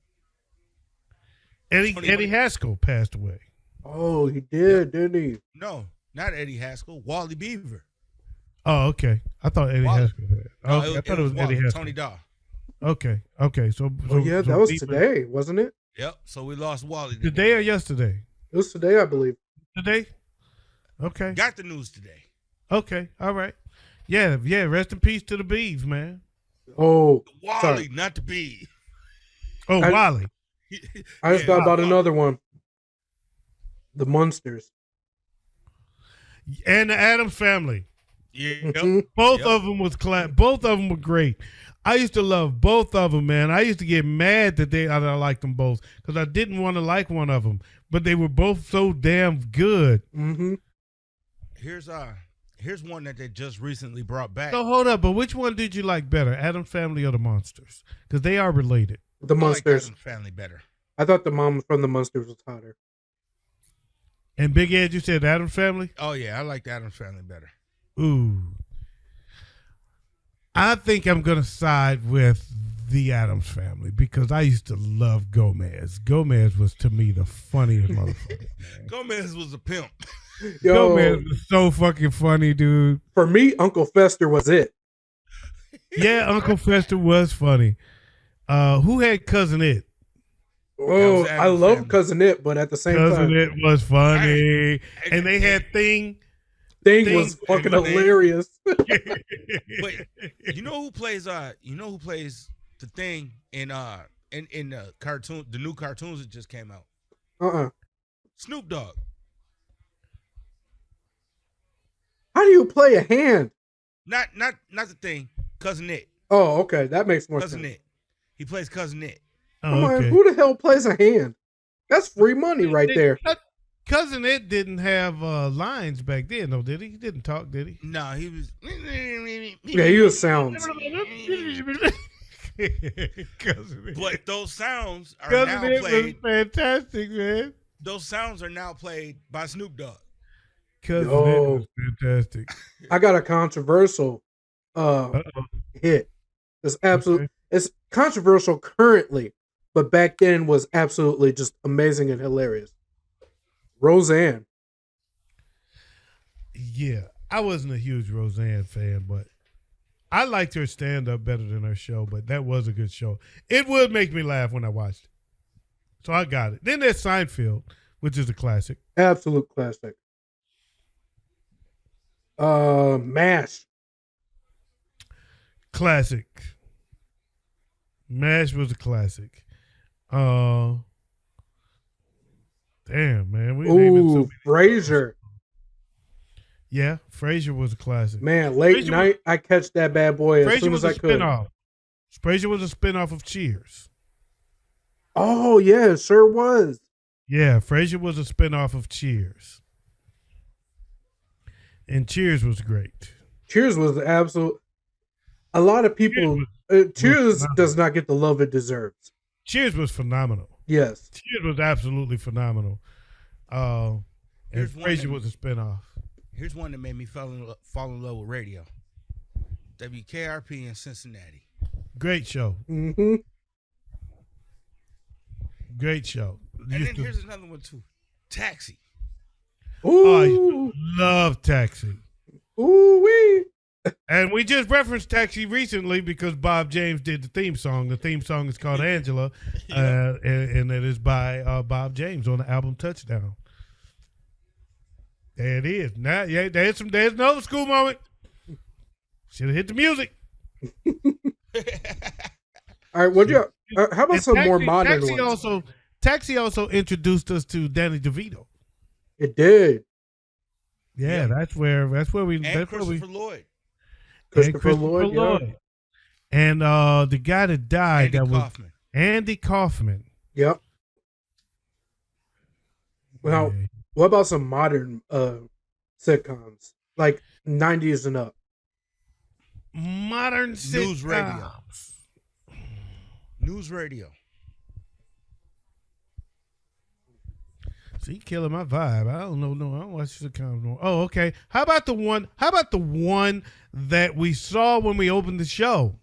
Speaker 1: Eddie Haskell passed away.
Speaker 3: Oh, he did, didn't he?
Speaker 2: No, not Eddie Haskell. Wally Beaver.
Speaker 1: Oh, okay. I thought Eddie Haskell had.
Speaker 2: No,
Speaker 1: I thought it was Eddie Haskell.
Speaker 2: Tony Daw.
Speaker 1: Okay. So
Speaker 3: that was today, wasn't it?
Speaker 2: Yep. So we lost Wally
Speaker 1: today or yesterday?
Speaker 3: It was today, I believe.
Speaker 1: Today? Okay.
Speaker 2: Got the news today.
Speaker 1: Okay. All right. Yeah. Rest in peace to the Beeves, man.
Speaker 3: Oh,
Speaker 2: Wally,
Speaker 3: sorry.
Speaker 2: not the Bee.
Speaker 1: Oh, Wally.
Speaker 3: I just thought about another one. The Munsters.
Speaker 1: And the Addams Family.
Speaker 2: Yeah.
Speaker 1: Both of them was both of them were great. I used to love both of them, man. I used to get mad that I liked them both because I didn't want to like one of them, but they were both so damn good.
Speaker 3: Mm-hmm.
Speaker 2: Here's one that they just recently brought back.
Speaker 1: So hold up, but which one did you like better, Addams Family or the Monsters? Because they are related.
Speaker 3: The Munsters.
Speaker 2: I like Addams Family better.
Speaker 3: I thought the mom from the Munsters was hotter.
Speaker 1: And Big Ed, you said Addams Family?
Speaker 2: Oh yeah, I like the Addams Family better.
Speaker 1: Ooh. I think I'm going to side with the Addams Family because I used to love Gomez. Gomez was to me the funniest motherfucker. Man.
Speaker 2: Gomez was a pimp.
Speaker 3: Yo,
Speaker 1: Gomez was so fucking funny, dude.
Speaker 3: for me, Uncle Fester was it.
Speaker 1: Yeah, Uncle Fester was funny. Who had Cousin It?
Speaker 3: Oh,
Speaker 2: was
Speaker 3: I
Speaker 2: Addams
Speaker 3: love
Speaker 2: Family.
Speaker 3: Cousin It, but at the same
Speaker 1: Cousin
Speaker 3: time,
Speaker 1: It was funny.
Speaker 2: Hey,
Speaker 1: And they had Thing.
Speaker 3: Thing was fucking
Speaker 2: Thing.
Speaker 3: hilarious.
Speaker 2: But you know who plays the Thing in the cartoon, the new cartoons that just came out? Snoop Dogg.
Speaker 3: How do you play a hand?
Speaker 2: Not the Thing. Cousin It.
Speaker 3: Oh, okay, that makes more
Speaker 2: Cousin
Speaker 3: sense.
Speaker 2: It. He plays Cousin It.
Speaker 3: I'm like,
Speaker 1: Okay.
Speaker 3: who the hell plays a hand? That's free money right there.
Speaker 1: Cousin It didn't have lines back then, though, did he? He didn't talk, did he?
Speaker 2: No, he was.
Speaker 3: Yeah, he was sounds.
Speaker 1: Cousin It.
Speaker 2: But those sounds are
Speaker 1: Cousin
Speaker 2: now
Speaker 1: It
Speaker 2: played.
Speaker 1: was fantastic, man.
Speaker 2: Those sounds are now played by Snoop Dogg.
Speaker 1: Cousin
Speaker 3: Yo.
Speaker 1: It was fantastic.
Speaker 3: I got a controversial hit. It's absolute.
Speaker 1: Okay.
Speaker 3: It's controversial currently, but back then was absolutely just amazing and hilarious. Roseanne.
Speaker 1: Yeah, I wasn't a huge Roseanne fan, but I liked her stand-up better than her show, but that was a good show. It would make me laugh when I watched it. So I got it. Then there's Seinfeld, which is a classic.
Speaker 3: Absolute classic. MASH.
Speaker 1: Classic. MASH was a classic. Damn, man. We naming so
Speaker 3: Ooh,
Speaker 1: many-
Speaker 3: Frasier.
Speaker 1: Yeah, Frasier was a classic.
Speaker 3: Man, late
Speaker 1: Frasier
Speaker 3: night, I catch that bad boy as
Speaker 1: Frasier
Speaker 3: soon
Speaker 1: was
Speaker 3: as
Speaker 1: a
Speaker 3: I could.
Speaker 1: spinoff. Frasier was a spinoff of Cheers.
Speaker 3: Oh, yeah, it sure was.
Speaker 1: Yeah, Frasier was a spinoff of Cheers. And Cheers was great.
Speaker 3: Cheers was the absolute. A lot of people. Cheers does not get the love it deserves.
Speaker 1: Cheers was phenomenal.
Speaker 3: Yes.
Speaker 1: Cheers was absolutely phenomenal. And
Speaker 2: Here's one
Speaker 1: Frasier
Speaker 2: that-
Speaker 1: was a spinoff.
Speaker 2: Here's one that made me fall in love with radio. WKRP in Cincinnati.
Speaker 1: Great show.
Speaker 3: Mm-hmm.
Speaker 1: Great show.
Speaker 2: And then here's another one too. Taxi.
Speaker 1: Oh, I
Speaker 3: Ooh.
Speaker 1: love Taxi.
Speaker 3: Ooh wee.
Speaker 1: And we just referenced Taxi recently because Bob James did the theme song. The theme song is called Angela, and it is by Bob James on the album Touchdown. There it is. Now, yeah, there's another school moment. Should have hit the music.
Speaker 3: All right, what you? How about
Speaker 1: And
Speaker 3: some more modern
Speaker 1: Taxi
Speaker 3: ones?
Speaker 1: Taxi also introduced us to Danny DeVito.
Speaker 3: It did.
Speaker 1: Yeah, that's where we
Speaker 2: And
Speaker 1: that's where we
Speaker 2: Christopher Lloyd.
Speaker 1: and
Speaker 3: Christopher Lloyd, yeah.
Speaker 1: And the guy that died
Speaker 2: Andy
Speaker 1: that was
Speaker 2: Kaufman.
Speaker 1: Andy Kaufman.
Speaker 3: Yep. Well,
Speaker 1: Yeah.
Speaker 3: what about some modern sitcoms like 90s and up?
Speaker 1: Modern
Speaker 2: News radio.
Speaker 1: sitcoms.
Speaker 2: News radio.
Speaker 1: See, killing my vibe. I don't know. No, I don't watch sitcoms no. Oh, okay. How about the one? How about the one that we saw when we opened the show?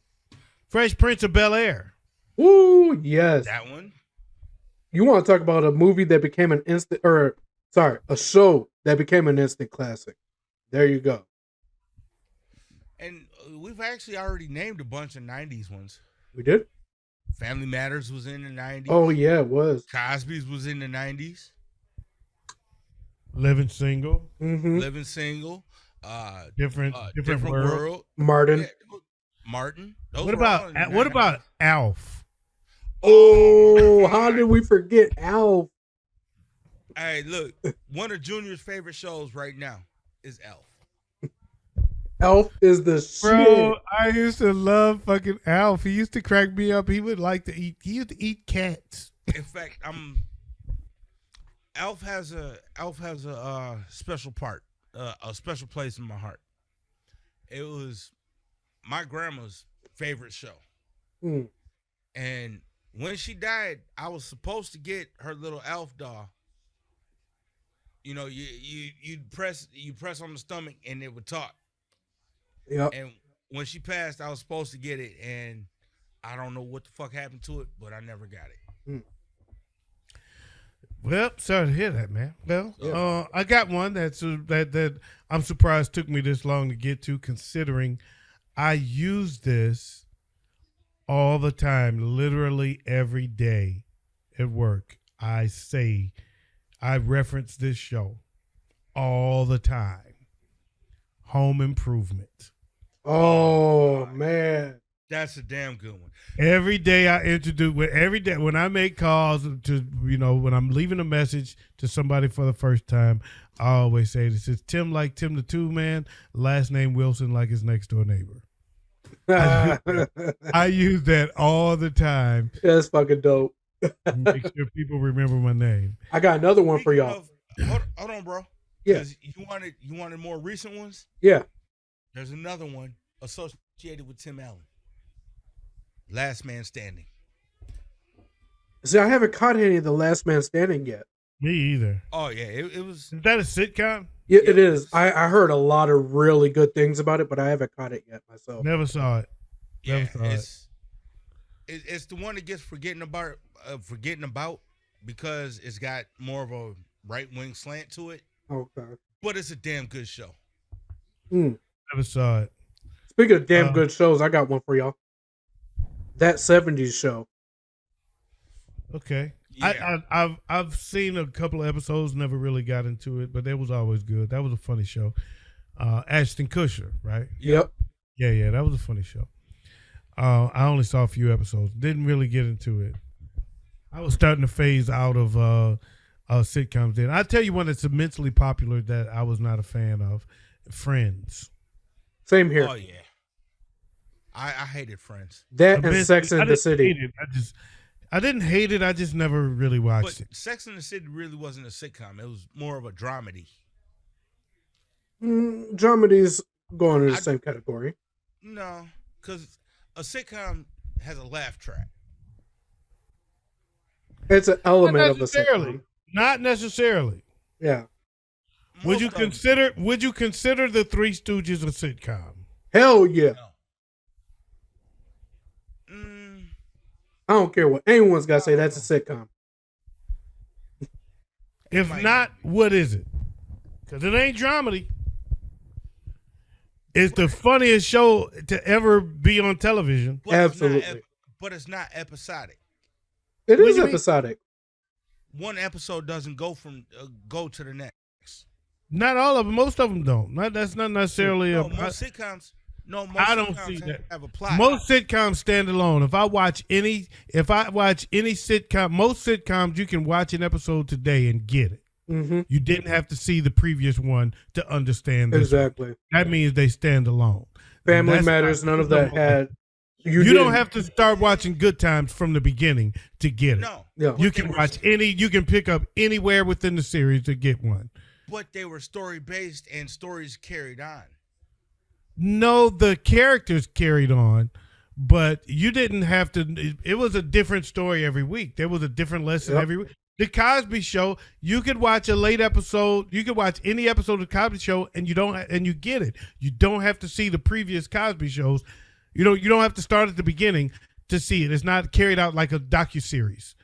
Speaker 1: Fresh Prince of Bel-Air.
Speaker 3: Ooh, yes.
Speaker 2: That one.
Speaker 3: You want to talk about a movie that became an instant, or sorry, a show that became an instant classic. There you go.
Speaker 2: And we've actually already named a bunch of 90s ones.
Speaker 3: We did?
Speaker 2: Family Matters was in the 90s.
Speaker 3: Oh, yeah, it was.
Speaker 2: Cosby's was in the 90s.
Speaker 1: Living Single.
Speaker 3: Mm-hmm.
Speaker 2: Living Single.
Speaker 1: Different
Speaker 2: Different
Speaker 1: world.
Speaker 2: World.
Speaker 3: Martin.
Speaker 2: Yeah, Martin. Those
Speaker 1: What
Speaker 2: were all
Speaker 1: about
Speaker 2: in the
Speaker 1: what
Speaker 2: 90s.
Speaker 1: about Alf?
Speaker 3: Oh, how did we forget Alf?
Speaker 2: Hey, look. One of Junior's favorite shows right now is Elf.
Speaker 3: Elf is the
Speaker 1: Bro,
Speaker 3: shit.
Speaker 1: I used to love fucking Alf. He used to crack me up. He would like to eat. He used to eat cats.
Speaker 2: In fact, Elf has a special part, a special place in my heart. It was my grandma's favorite show,
Speaker 3: Mm.
Speaker 2: and when she died, I was supposed to get her little Elf doll. You know, you press on the stomach and it would talk.
Speaker 3: Yep.
Speaker 2: And when she passed, I was supposed to get it, and I don't know what the fuck happened to it, but I never got it.
Speaker 1: Well, sorry to hear that, man. Well,
Speaker 3: Yeah.
Speaker 1: I got one that I'm surprised took me this long to get to, considering I use this all the time, literally every day at work. I reference this show all the time. Home Improvement.
Speaker 3: Oh man.
Speaker 2: That's a damn good one.
Speaker 1: Every day I introduce, every day when I make calls to, when I'm leaving a message to somebody for the first time, I always say this is Tim like Tim the Two Man, last name Wilson like his next door neighbor. I use that all the time.
Speaker 3: That's fucking dope.
Speaker 1: Make sure people remember my name.
Speaker 3: I got another one for y'all.
Speaker 2: Hold on, bro.
Speaker 3: Yeah.
Speaker 2: 'Cause you wanted more recent ones?
Speaker 3: Yeah.
Speaker 2: There's another one associated with Tim Allen. Last Man Standing.
Speaker 3: See, I haven't caught any of the Last Man Standing yet.
Speaker 1: Me either.
Speaker 2: Oh yeah, it was.
Speaker 1: Is that a sitcom?
Speaker 3: Yeah, it is. I heard a lot of really good things about it, but I haven't caught it yet myself.
Speaker 1: Never saw it.
Speaker 2: Yeah,
Speaker 1: Never saw
Speaker 2: it's the one that gets forgetting about because it's got more of a right wing slant to it.
Speaker 3: Okay.
Speaker 2: But it's a damn good show.
Speaker 1: Never saw it.
Speaker 3: Speaking of damn good shows, I got one for y'all. That 70s show.
Speaker 1: Okay.
Speaker 2: Yeah.
Speaker 1: I've seen a couple of episodes, never really got into it, but it was always good. That was a funny show. Ashton Kutcher, right?
Speaker 3: Yep.
Speaker 1: Yeah, that was a funny show. I only saw a few episodes. Didn't really get into it. I was starting to phase out of sitcoms then. I'll tell you one that's immensely popular that I was not a fan of. Friends.
Speaker 3: Same here.
Speaker 2: Oh yeah. I hated Friends.
Speaker 3: That and Sex and the City.
Speaker 1: I didn't hate it. I just never really watched it.
Speaker 2: Sex and the City really wasn't a sitcom. It was more of a dramedy.
Speaker 3: Dramedies go into the same category.
Speaker 2: No, because a sitcom has a laugh track.
Speaker 3: It's an element of a sitcom.
Speaker 1: Not necessarily.
Speaker 3: Yeah.
Speaker 1: Would you consider the Three Stooges a sitcom?
Speaker 3: Hell yeah.
Speaker 2: No.
Speaker 3: I don't care what anyone's got to say. That's a sitcom.
Speaker 1: If not, what is it? Because it ain't dramedy. It's the funniest show to ever be on television.
Speaker 2: But
Speaker 3: Absolutely.
Speaker 2: But it's not episodic.
Speaker 3: It
Speaker 1: What
Speaker 3: is
Speaker 1: do you mean?
Speaker 3: episodic.
Speaker 2: One episode doesn't go to the next.
Speaker 1: Not all of them. Most of them don't. That's not necessarily
Speaker 2: No, most sitcoms. No, most
Speaker 1: I don't
Speaker 2: sitcoms
Speaker 1: see that.
Speaker 2: have a plot.
Speaker 1: Most sitcoms stand alone. If I watch any sitcom, most sitcoms you can watch an episode today and get it.
Speaker 3: Mm-hmm.
Speaker 1: You didn't have to see the previous one to understand this.
Speaker 3: Exactly.
Speaker 1: One. That means they stand alone.
Speaker 3: Family Matters, none of that had.
Speaker 1: You don't have to start watching Good Times from the beginning to get it.
Speaker 2: No.
Speaker 3: Yeah.
Speaker 1: You can watch you can pick up anywhere within the series to get one.
Speaker 2: But they were story based and stories carried on.
Speaker 1: No, the characters carried on, but you didn't have to. It was a different story every week. There was a different lesson every week. The Cosby Show, you could watch a late episode. You could watch any episode of the Cosby Show, and you get it. You don't have to see the previous Cosby shows. You don't have to start at the beginning to see it. It's not carried out like a docuseries.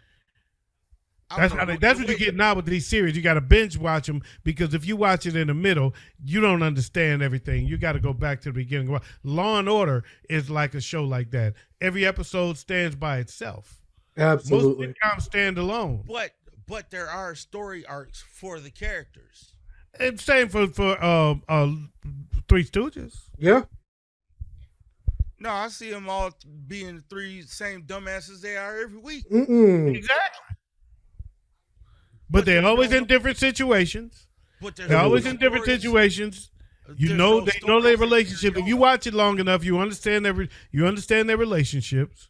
Speaker 1: That's what you get now with these series. You got to binge watch them because if you watch it in the middle, you don't understand everything. You got to go back to the beginning. Law and Order is like a show like that. Every episode stands by itself.
Speaker 3: Absolutely.
Speaker 1: Most sitcoms stand alone.
Speaker 2: But there are story arcs for the characters.
Speaker 1: And same for Three Stooges.
Speaker 3: Yeah.
Speaker 2: No, I see them all being the three same dumbasses they are every week.
Speaker 3: Mm-mm.
Speaker 1: Exactly. But they're always in different situations. They're always in different situations. They know their relationship. If you watch it long enough, you understand their relationships,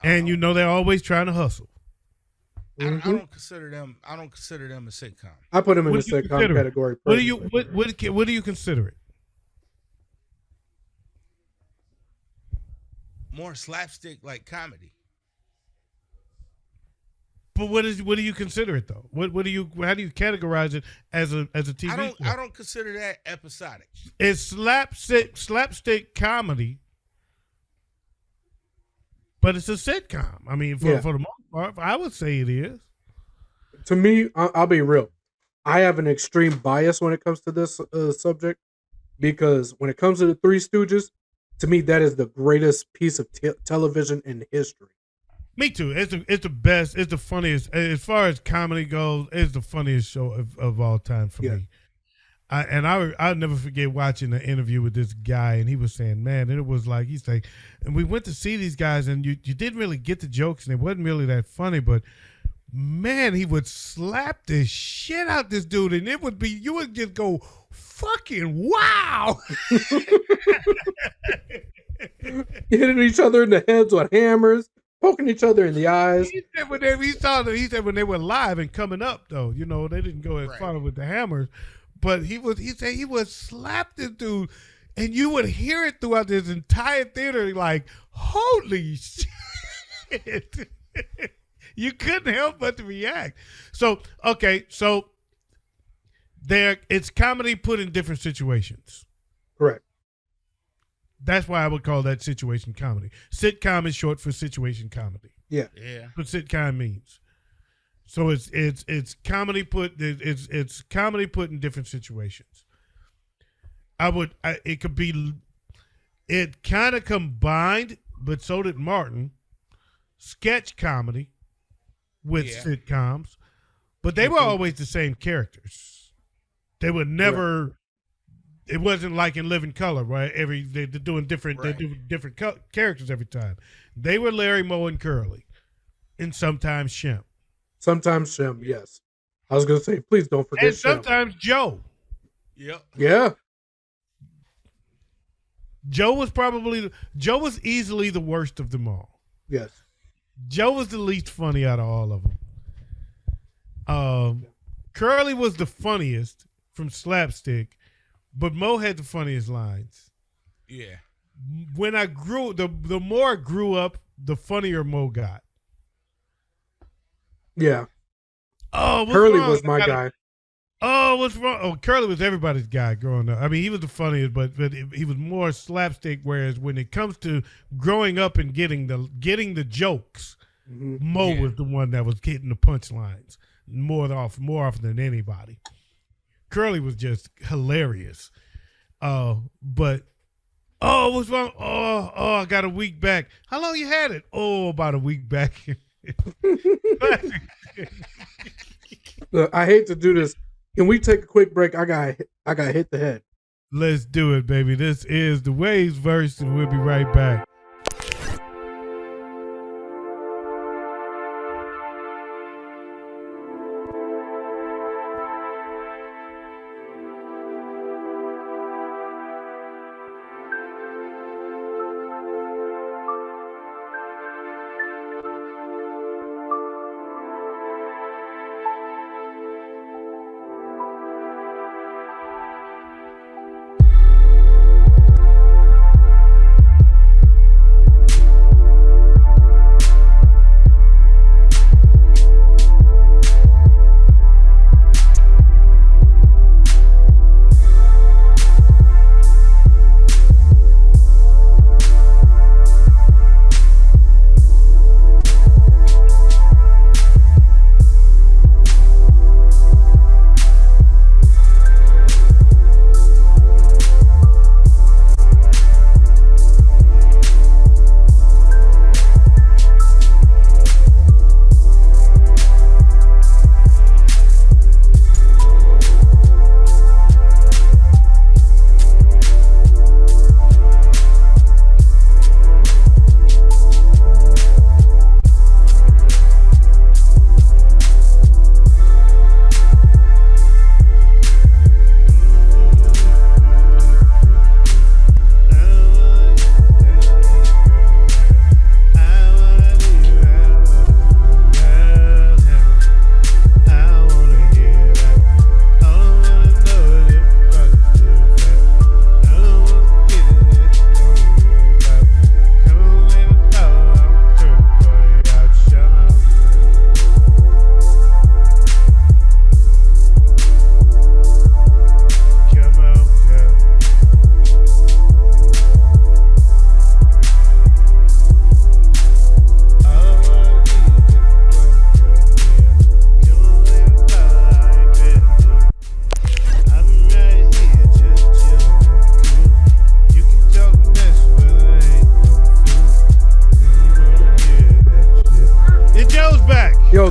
Speaker 1: and you know they're always trying to hustle.
Speaker 2: I don't consider them a sitcom.
Speaker 3: I put them in the sitcom category.
Speaker 1: What do you consider it?
Speaker 2: More slapstick like comedy.
Speaker 1: But what do you consider it though? How do you categorize it as a TV show?
Speaker 2: I don't consider that episodic.
Speaker 1: It's slapstick comedy but it's a sitcom. I mean, for the most part, I would say it is.
Speaker 3: To me, I'll be real. I have an extreme bias when it comes to this subject because when it comes to the Three Stooges, to me that is the greatest piece of television in history.
Speaker 1: Me too. It's the best. It's the funniest. As far as comedy goes, it's the funniest show of all time for me. I'll never forget watching an interview with this guy, and he was saying, man, it was like, he's like, and we went to see these guys, and you didn't really get the jokes, and it wasn't really that funny, but man, he would slap the shit out this dude, and it would be, you would just go, fucking wow.
Speaker 3: Hitting each other in the heads with hammers, poking each other in the eyes.
Speaker 1: He said when they were live and coming up, though, you know, they didn't go as far with the hammers. But he said he would slap this dude, and you would hear it throughout this entire theater, like, holy shit. You couldn't help but to react. So, okay, it's comedy put in different situations.
Speaker 3: Correct.
Speaker 1: That's why I would call that situation comedy. Sitcom is short for situation comedy.
Speaker 3: Yeah.
Speaker 1: That's what sitcom means. So it's comedy it's comedy put in different situations. It kind of combined, but so did Martin, sketch comedy with sitcoms, but they were always the same characters. They were never. It wasn't like in Living Color, right? They're doing different. They do different characters every time. They were Larry, Moe, and Curly, and sometimes Shemp.
Speaker 3: Sometimes Shem, yes. I was going to say, please don't forget
Speaker 1: and sometimes
Speaker 3: Shem.
Speaker 1: Joe.
Speaker 2: Yep.
Speaker 3: Yeah.
Speaker 1: Joe was easily the worst of them all.
Speaker 3: Yes.
Speaker 1: Joe was the least funny out of all of them. Curly was the funniest from Slapstick, but Moe had the funniest lines.
Speaker 2: Yeah.
Speaker 1: When I grew, the more I grew up, the funnier Moe got.
Speaker 3: Yeah.
Speaker 1: Oh,
Speaker 3: Curly was my guy.
Speaker 1: Oh, what's wrong? Oh, Curly was everybody's guy growing up. I mean, he was the funniest, but he was more slapstick. Whereas when it comes to growing up and getting the jokes, Moe was the one that was getting the punchlines more often than anybody. Curly was just hilarious. But what's wrong? Oh, I got a week back. How long you had it? Oh, about a week back.
Speaker 3: Look, I hate to do this. Can we take a quick break? I got hit the head.
Speaker 1: Let's do it, baby. This is the WayzVerse, and we'll be right back.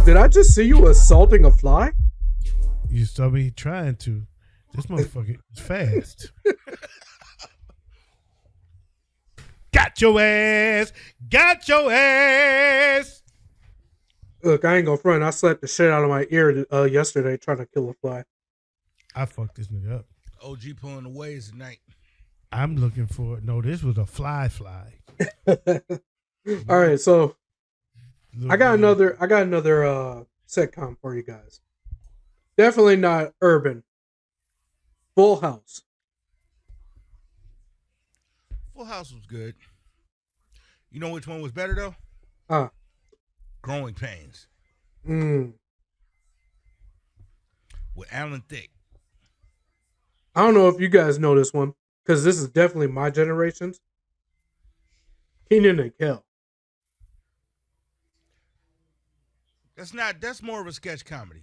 Speaker 3: did I just see you assaulting a fly?
Speaker 1: You saw me trying to. This motherfucker is fast. Got your ass. Got your ass.
Speaker 3: Look, I ain't gonna front. I slapped the shit out of my ear yesterday trying to kill a fly.
Speaker 1: I fucked this nigga up.
Speaker 2: OG pulling the ways tonight.
Speaker 1: I'm looking for. No, this was a fly.
Speaker 3: All right, so I got another sitcom for you guys. Definitely not urban. Full House.
Speaker 2: Full House was good. You know which one was better though? Growing Pains. With Alan Thicke.
Speaker 3: I don't know if you guys know this one, because this is definitely my generation's. Kenan and Kel.
Speaker 2: That's more of a sketch comedy.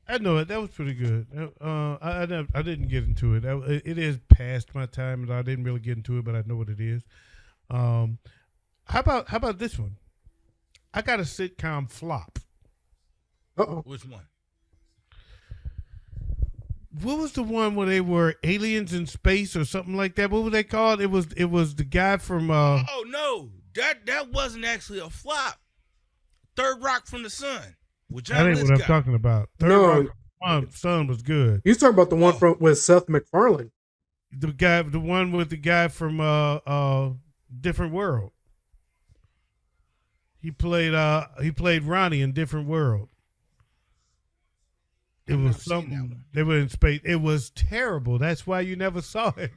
Speaker 1: I know it. That was pretty good. I didn't get into it. It is past my time, and I didn't really get into it, but I know what it is. How about this one? I got a sitcom flop.
Speaker 3: Uh-oh.
Speaker 2: Which one?
Speaker 1: What was the one where they were aliens in space or something like that? What were they called? It was the guy from.
Speaker 2: Oh no, that wasn't actually a flop. Third Rock from the Sun.
Speaker 1: That ain't what I'm talking about. Third Rock Sun was good.
Speaker 3: He's talking about the one with Seth MacFarlane.
Speaker 1: The one with the guy from Different World. He played Ronnie in Different World. It was something. They were in space. It was terrible. That's why you never saw it.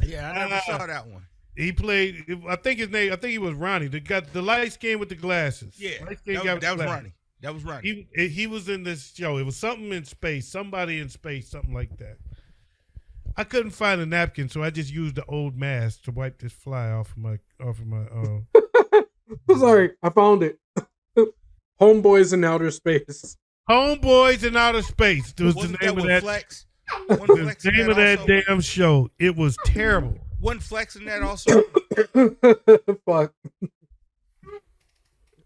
Speaker 2: Yeah, I never saw that one.
Speaker 1: He played. I think his name. I think he was Ronnie. The light skin with the glasses.
Speaker 2: Yeah, that was Ronnie. That was Ronnie.
Speaker 1: He was in this show. It was something in space. Somebody in space. Something like that. I couldn't find a napkin, so I just used the old mask to wipe this fly off of my.
Speaker 3: Sorry, I found it. Homeboys in Outer Space.
Speaker 1: Homeboys in Outer Space. It was the name of that.
Speaker 2: Flex?
Speaker 1: The name of that damn show. It was terrible.
Speaker 2: One Flex in that also.
Speaker 3: Fuck.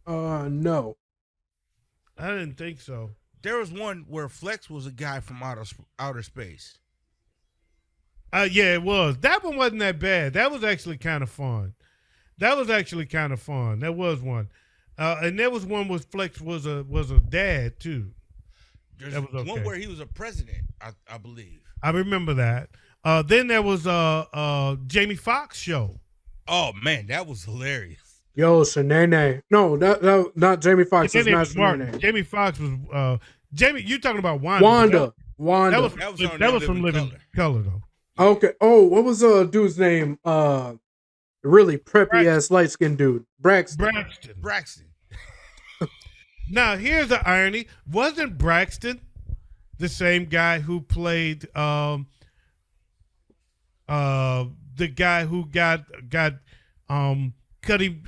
Speaker 3: No.
Speaker 1: I didn't think so.
Speaker 2: There was one where Flex was a guy from outer space.
Speaker 1: Yeah, it was. That one wasn't that bad. That was actually kind of fun. There was one. And there was one where Flex was a dad too.
Speaker 2: There's one where he was a president, I believe.
Speaker 1: I remember that. Then there was Jamie Foxx show.
Speaker 2: Oh man, that was hilarious.
Speaker 3: Yo, Shanae. No, that not Jamie Foxx. That's not Shanae.
Speaker 1: Jamie Foxx was Jamie. You talking about Wanda?
Speaker 3: Wanda.
Speaker 1: That was from Living Color though.
Speaker 3: Okay. Oh, what was dude's name? Really preppy ass light skinned dude. Braxton.
Speaker 1: Now here's the irony: wasn't Braxton the same guy who played the guy who got Cuddy?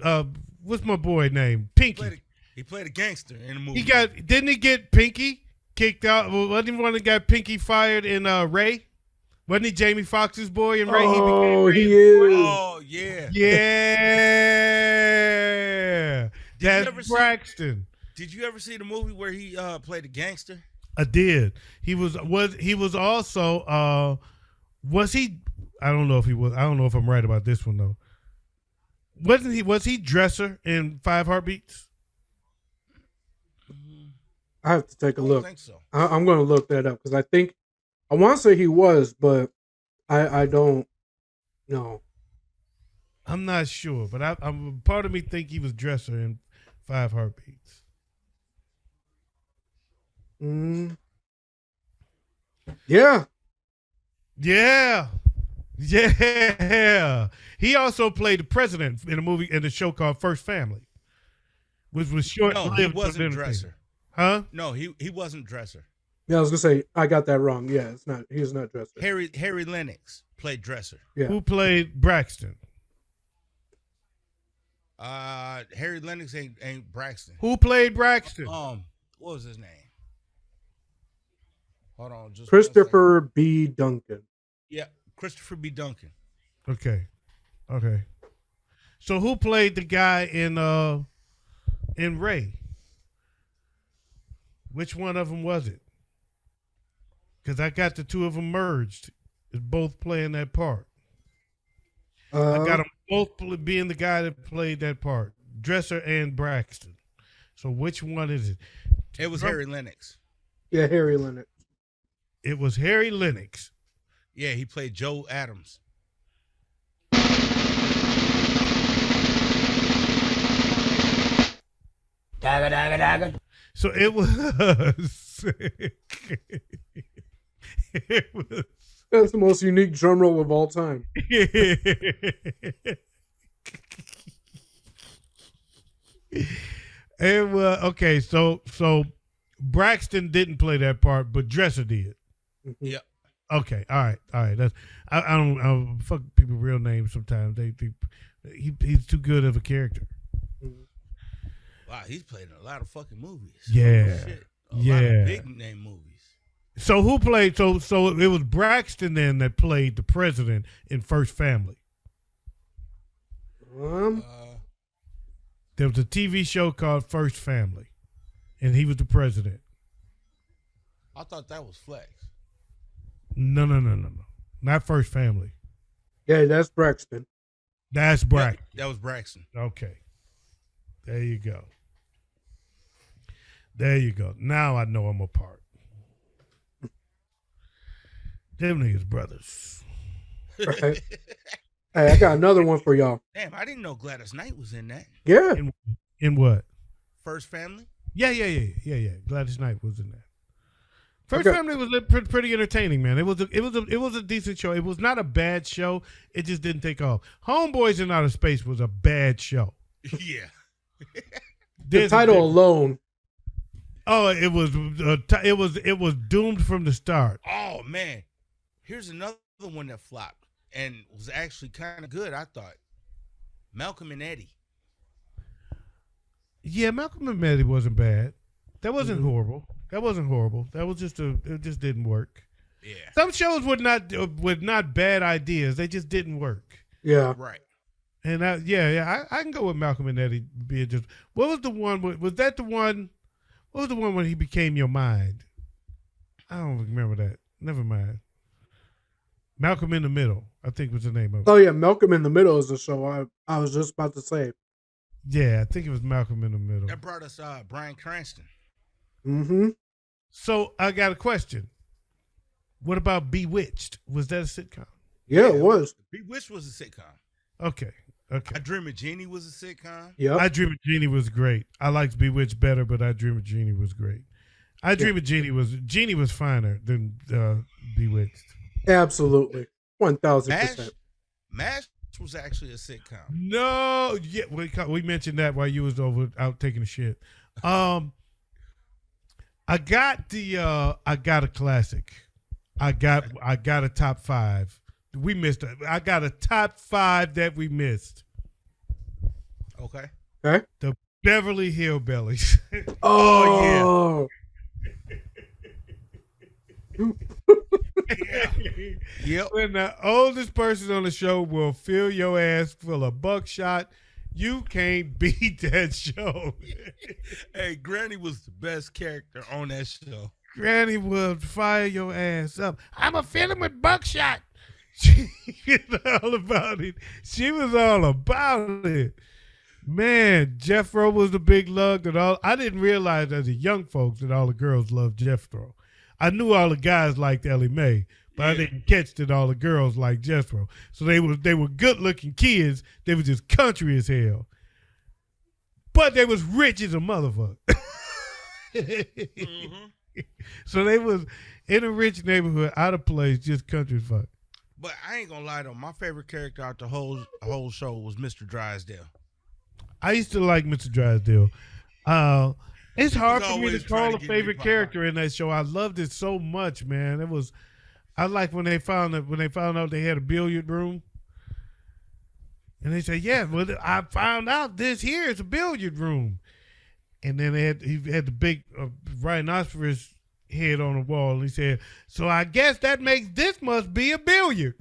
Speaker 1: What's my boy name? Pinky.
Speaker 2: He played a gangster in the movie.
Speaker 1: Didn't he get Pinky kicked out? Wasn't he one that got Pinky fired in Ray? Wasn't he Jamie Foxx's boy in Ray?
Speaker 3: Oh, he is.
Speaker 2: Oh, yeah.
Speaker 1: Yeah. That's Braxton.
Speaker 2: Did you ever see the movie where he played a gangster?
Speaker 1: I did. He was also was he? I don't know if he was. I don't know if I'm right about this one though. Was he Dresser in 5 Heartbeats?
Speaker 3: I have to take a look.
Speaker 2: I think so.
Speaker 3: I'm going to look that up because I want to say he was, but I don't know.
Speaker 1: I'm not sure, but I'm part of me think he was Dresser in 5 Heartbeats.
Speaker 3: Yeah.
Speaker 1: He also played the president in the show called First Family, which was short.
Speaker 2: No, he wasn't Dresser.
Speaker 1: Huh?
Speaker 2: No, he wasn't Dresser.
Speaker 3: Yeah, I was gonna say I got that wrong. Yeah, it's not. He was not Dresser.
Speaker 2: Harry Lennox played Dresser.
Speaker 3: Yeah.
Speaker 1: Who played Braxton?
Speaker 2: Harry Lennox ain't Braxton.
Speaker 1: Who played Braxton?
Speaker 2: What was his name? Hold on, just
Speaker 3: Christopher B. Duncan.
Speaker 2: Yeah, Christopher B. Duncan.
Speaker 1: Okay. So who played the guy in Ray? Which one of them was it? Because I got the two of them merged. It's both playing that part. I got them both being the guy that played that part, Dresser and Braxton. So which one is it?
Speaker 2: It was Harry Lennox.
Speaker 3: Yeah, Harry Lennox.
Speaker 1: It was Harry Lennox.
Speaker 2: Yeah, he played Joe Adams.
Speaker 4: Dagger, dagger, dagger.
Speaker 1: So it was. It was.
Speaker 3: That's the most unique drum roll of all time.
Speaker 1: It was okay. So Braxton didn't play that part, but Dresser did.
Speaker 2: Yep.
Speaker 1: Okay. All right. That's I don't fuck people real names sometimes. He's too good of a character.
Speaker 2: Wow, he's played in a lot of fucking movies.
Speaker 1: Yeah.
Speaker 2: Shit. A lot of big name movies.
Speaker 1: So who played? So it was Braxton then that played the president in First Family. There was a TV show called First Family, and he was the president.
Speaker 2: I thought that was Flex.
Speaker 1: No. Not First Family.
Speaker 3: Yeah, that's Braxton.
Speaker 1: That's Braxton.
Speaker 2: Yeah, that was Braxton.
Speaker 1: Okay. There you go. Now I know I'm apart. Them niggas brothers.
Speaker 3: Right. Hey, I got another one for y'all.
Speaker 2: Damn, I didn't know Gladys Knight was in that.
Speaker 3: Yeah.
Speaker 1: In what?
Speaker 2: First Family?
Speaker 1: Yeah. Gladys Knight was in that. First Family was pretty entertaining, man. It was a decent show. It was not a bad show. It just didn't take off. Homeboys in Outer Space was a bad show.
Speaker 2: Yeah.
Speaker 3: The title alone.
Speaker 1: Oh, it was doomed from the start.
Speaker 2: Oh man, here's another one that flopped and was actually kind of good. I thought Malcolm and Eddie.
Speaker 1: Yeah, Malcolm and Mindy wasn't bad. That wasn't horrible. That was just it just didn't work.
Speaker 2: Yeah.
Speaker 1: Some shows were not bad ideas. They just didn't work.
Speaker 3: Yeah.
Speaker 2: Right.
Speaker 1: And I can go with Malcolm and Eddie being just. What was the one? Was that the one? What was the one when he became your mind? I don't remember that. Never mind. Malcolm in the Middle, I think was the name of it.
Speaker 3: Oh yeah, Malcolm in the Middle is the show. I was just about to say.
Speaker 1: Yeah, I think it was Malcolm in the Middle.
Speaker 2: That brought us Bryan Cranston.
Speaker 3: Mm-hmm.
Speaker 1: So I got a question. What about Bewitched? Was that a sitcom?
Speaker 3: Yeah, it was.
Speaker 2: Bewitched was a sitcom.
Speaker 1: Okay.
Speaker 2: I Dream of Jeannie was a sitcom.
Speaker 3: Yeah.
Speaker 1: I Dream of Jeannie was great. I liked Bewitched better, but I Dream of Jeannie was great. I Dream of Jeannie was finer than Bewitched.
Speaker 3: Absolutely. 1,000%.
Speaker 2: MASH was actually a sitcom.
Speaker 1: No, yeah, we mentioned that while you was out taking a shit. I got a classic. I got a top 5. We missed it. I got a top 5 that we missed.
Speaker 2: Okay.
Speaker 1: The Beverly Hillbillies.
Speaker 3: Oh
Speaker 1: yeah.
Speaker 2: Yep.
Speaker 1: When the oldest person on the show will fill your ass full of buckshot, you can't beat that show.
Speaker 2: Hey, Granny was the best character on that show.
Speaker 1: Granny will fire your ass up. I'm a feeling with buckshot. She was all about it. She was all about it. Man, Jethro was the big lug that all. I didn't realize as a young folks that all the girls loved Jethro. I knew all the guys liked Ellie Mae, but I didn't catch that all the girls liked Jethro. So they were good looking kids. They were just country as hell, but they was rich as a motherfucker. Mm-hmm. So they was in a rich neighborhood, out of place, just country fuck.
Speaker 2: But I ain't gonna lie though, my favorite character out the whole show was Mr. Drysdale.
Speaker 1: I used to like Mr. Drysdale. It's hard for me to call a favorite character in that show. I loved it so much, man. I like when they found out they had a billiard room. And they said, yeah, well, I found out this here is a billiard room. And then he had the big rhinoceros head on the wall. And he said, so I guess that makes this must be a billiard.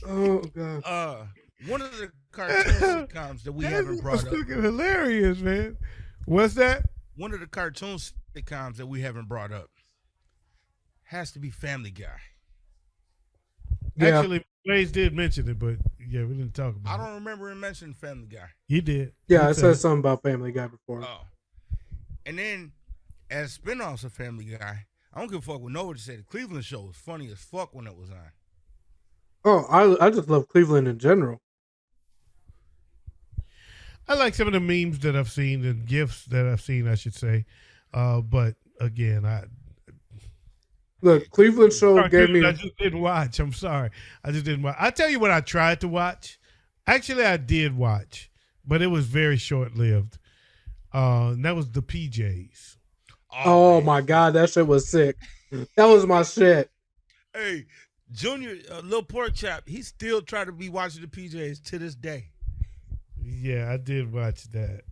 Speaker 3: Oh god.
Speaker 2: One of the cartoon sitcoms that we haven't brought up.
Speaker 1: Fucking hilarious, man. What's that?
Speaker 2: One of the cartoon sitcoms that we haven't brought up has to be Family Guy.
Speaker 3: Yeah.
Speaker 1: Actually, Blaze did mention it, but yeah, we didn't talk about
Speaker 2: I
Speaker 1: it.
Speaker 2: don't remember him mentioning Family Guy.
Speaker 1: He did.
Speaker 3: Yeah,
Speaker 1: He
Speaker 3: I
Speaker 1: said
Speaker 3: said
Speaker 1: it.
Speaker 3: something about Family Guy before.
Speaker 2: Oh. And then, as spinoffs of Family Guy, I don't give a fuck what nobody said. The Cleveland Show was funny as fuck when it was on.
Speaker 3: Oh, I just love Cleveland in general.
Speaker 1: I like some of the memes that I've seen and gifs that I've seen, I should say. But again,
Speaker 3: Look, Cleveland Show gave me.
Speaker 1: I just didn't watch. I'm sorry. I just didn't watch. I tell you what I tried to watch. Actually, I did watch, but it was very short-lived. And that was the PJs.
Speaker 3: Oh my god, that shit was sick. That was my shit.
Speaker 2: Hey, Junior, Lil Pork Chop, he still try to be watching the PJs to this day.
Speaker 1: Yeah, I did watch that.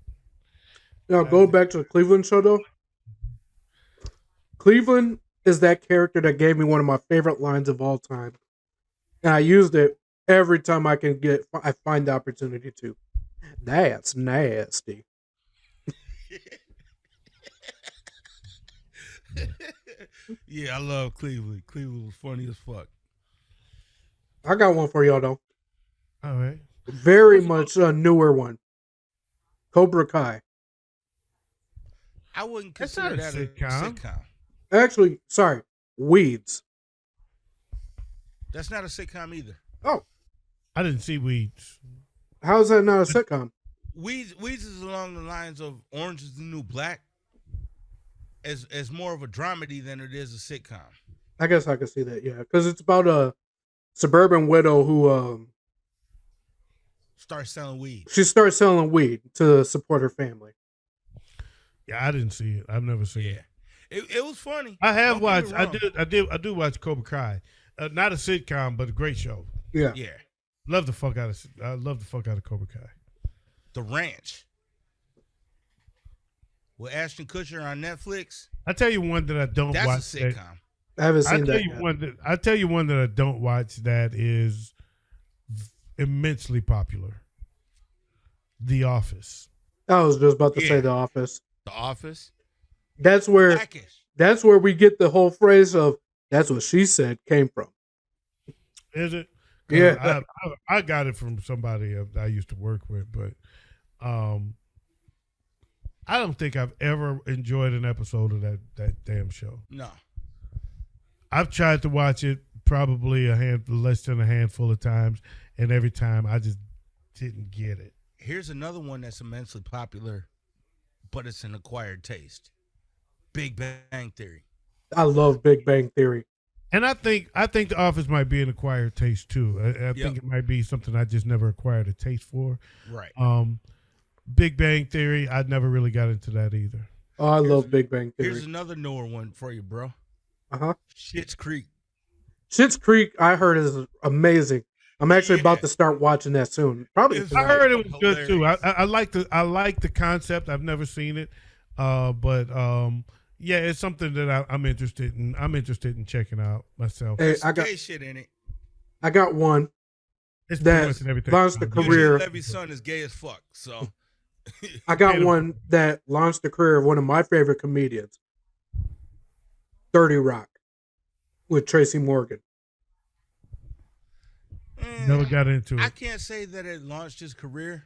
Speaker 3: Now, go back to the Cleveland Show, though. Cleveland is that character that gave me one of my favorite lines of all time. And I used it every time I find the opportunity to. That's nasty.
Speaker 2: Yeah, I love Cleveland. Cleveland was funny as fuck.
Speaker 3: I got one for y'all, though.
Speaker 1: All right.
Speaker 3: Very much a newer one. Cobra Kai.
Speaker 2: I wouldn't
Speaker 1: That's
Speaker 2: consider
Speaker 1: not a
Speaker 2: that a
Speaker 1: sitcom.
Speaker 2: sitcom.
Speaker 3: Actually, sorry, Weeds.
Speaker 2: That's not a sitcom either.
Speaker 3: Oh,
Speaker 1: I didn't see Weeds.
Speaker 3: how is that not a sitcom?
Speaker 2: Weeds is along the lines of Orange is the New Black. As more of a dramedy than it is a sitcom.
Speaker 3: I guess I could see that, yeah. Because it's about a suburban widow who
Speaker 2: Start selling weed.
Speaker 3: she starts selling weed to support her family.
Speaker 1: Yeah, I didn't see it. I've never seen
Speaker 2: Yeah,
Speaker 1: it.
Speaker 2: it was funny.
Speaker 1: I have
Speaker 2: Don't get
Speaker 1: watched.
Speaker 2: me wrong.
Speaker 1: I do watch Cobra Kai. Not a sitcom, but a great show.
Speaker 3: Yeah.
Speaker 2: Yeah,
Speaker 1: Love the fuck out of Cobra Kai.
Speaker 2: The Ranch with Ashton Kutcher on Netflix.
Speaker 1: I tell you one that I don't
Speaker 2: That's
Speaker 1: watch.
Speaker 2: a sitcom.
Speaker 3: I haven't
Speaker 1: I
Speaker 3: seen
Speaker 1: tell
Speaker 3: that
Speaker 1: you
Speaker 3: yet.
Speaker 1: I tell you one that I don't watch that is immensely popular. The Office.
Speaker 3: I was just about to say
Speaker 2: Yeah.
Speaker 3: The Office.
Speaker 2: The Office.
Speaker 3: That's where
Speaker 2: Blackish.
Speaker 3: we get the whole phrase of "that's what she said" came from.
Speaker 1: Is it? 'Cause
Speaker 3: Yeah.
Speaker 1: I got it from somebody I used to work with, but I don't think I've ever enjoyed an episode of that damn show.
Speaker 2: No.
Speaker 1: I've tried to watch it probably less than a handful of times, and every time I just didn't get it.
Speaker 2: Here's another one that's immensely popular, but it's an acquired taste. Big Bang Theory.
Speaker 3: I love Big Bang Theory.
Speaker 1: And I think The Office might be an acquired taste too. I think it might be something I just never acquired a taste for.
Speaker 2: Right.
Speaker 1: Big Bang Theory, I never really got into that either.
Speaker 3: Oh, I love Big Bang
Speaker 2: Here's
Speaker 3: Theory.
Speaker 2: another newer one for you, bro.
Speaker 3: Uh-huh.
Speaker 2: Schitt's Creek.
Speaker 3: Schitt's Creek, I heard, is amazing. I'm actually about
Speaker 2: Yeah.
Speaker 3: to start watching that soon. Probably
Speaker 2: It's-
Speaker 1: I
Speaker 3: tonight.
Speaker 1: heard it was good too.
Speaker 2: Hilarious.
Speaker 1: I like the concept. I've never seen it, but yeah, it's something that I'm interested in. I'm interested in checking out myself.
Speaker 3: Hey,
Speaker 2: There's
Speaker 3: I
Speaker 2: some
Speaker 3: got
Speaker 2: gay shit in it.
Speaker 3: I got one.
Speaker 1: It's
Speaker 3: that
Speaker 1: pretty much in everything.
Speaker 3: launched the
Speaker 2: Usually
Speaker 3: career.
Speaker 2: Levy's son is gay as fuck. So
Speaker 3: I got one that launched the career of one of my favorite comedians, 30 Rock, with Tracy Morgan.
Speaker 1: Never got into
Speaker 2: I
Speaker 1: it.
Speaker 2: can't say that it launched his career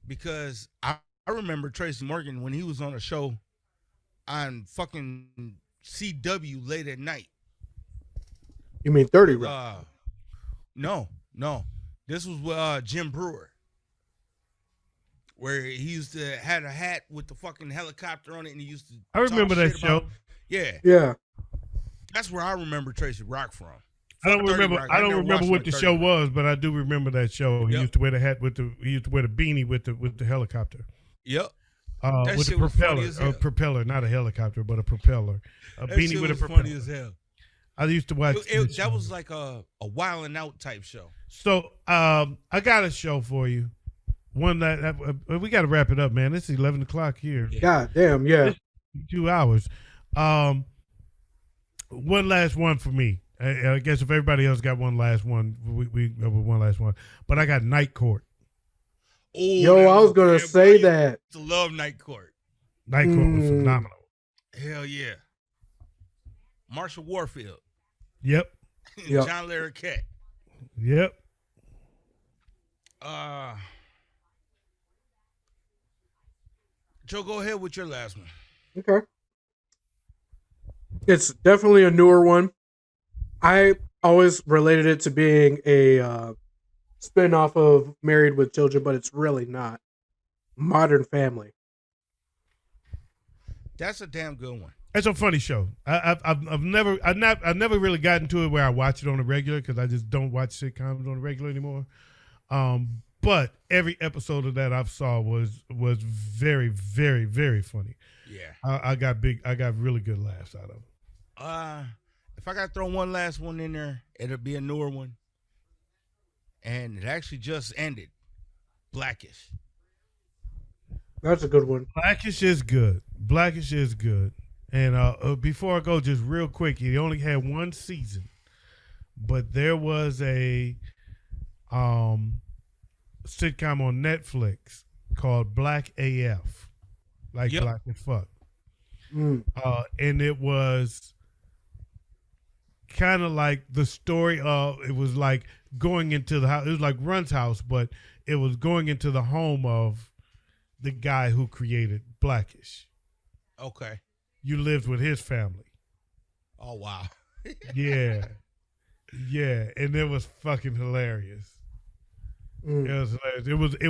Speaker 2: because I remember Tracy Morgan when he was on a show on fucking CW late at night.
Speaker 3: You mean 30 Rock?
Speaker 2: No. This was with Jim Brewer, where he used to had a hat with the fucking helicopter on it, and he used to.
Speaker 1: I remember
Speaker 2: talk
Speaker 1: that
Speaker 2: shit about-
Speaker 1: show.
Speaker 2: Yeah,
Speaker 3: Yeah.
Speaker 2: that's where I remember Tracy Rock from.
Speaker 1: I don't
Speaker 2: Fuck 30
Speaker 1: remember.
Speaker 2: Rock.
Speaker 1: I don't
Speaker 2: never
Speaker 1: remember
Speaker 2: watched
Speaker 1: what
Speaker 2: like
Speaker 1: the
Speaker 2: 30
Speaker 1: show
Speaker 2: Rock.
Speaker 1: was, but I do remember that show. He
Speaker 2: Yep.
Speaker 1: used to wear the hat he used to wear the beanie with the helicopter.
Speaker 2: Yep. That
Speaker 1: With the
Speaker 2: shit was funny
Speaker 1: propeller,
Speaker 2: as hell.
Speaker 1: not a helicopter, but a propeller, a
Speaker 2: That
Speaker 1: beanie
Speaker 2: shit
Speaker 1: with a
Speaker 2: was
Speaker 1: propeller.
Speaker 2: funny as hell.
Speaker 1: I used to watch.
Speaker 2: That was like a Wild 'N Out type show.
Speaker 1: So I got a show for you. One that we got to wrap it up, man. It's 11 o'clock here.
Speaker 2: Yeah.
Speaker 3: God damn, yeah.
Speaker 1: 2 hours. one last one for me. I guess if everybody else got one last one, we go with one last one. But I got Night Court.
Speaker 2: Oh,
Speaker 3: Yo, I was gonna say that.
Speaker 2: I love Night Court.
Speaker 1: Night Court was phenomenal.
Speaker 2: Hell yeah. Marshall Warfield.
Speaker 1: Yep.
Speaker 3: Yep.
Speaker 2: John Larroquette.
Speaker 1: Yep.
Speaker 2: Joe, go ahead with your last one.
Speaker 3: Okay. It's definitely a newer one. I always related it to being a spin-off of Married with Children, but it's really not. Modern Family.
Speaker 2: That's a damn good one.
Speaker 1: It's a funny show. I've never really gotten to it where I watch it on a regular because I just don't watch sitcoms on a regular anymore. But every episode of that I've saw was very, very, very funny.
Speaker 2: Yeah.
Speaker 1: I got really good laughs out of it.
Speaker 2: If I got to throw one last one in there, it'll be a newer one. And it actually just ended. Blackish.
Speaker 3: That's a good one.
Speaker 1: Blackish is good. And before I go, just real quick, he only had one season, but there was a sitcom on Netflix called Black AF, like Black as fuck. And it was kind of like the story of, it was like going into the house. It was like Run's house, but it was going into the home of the guy who created Blackish.
Speaker 2: Okay.
Speaker 1: You lived with his family.
Speaker 2: Oh, wow.
Speaker 1: Yeah. Yeah. And it was fucking hilarious. It was hilarious. It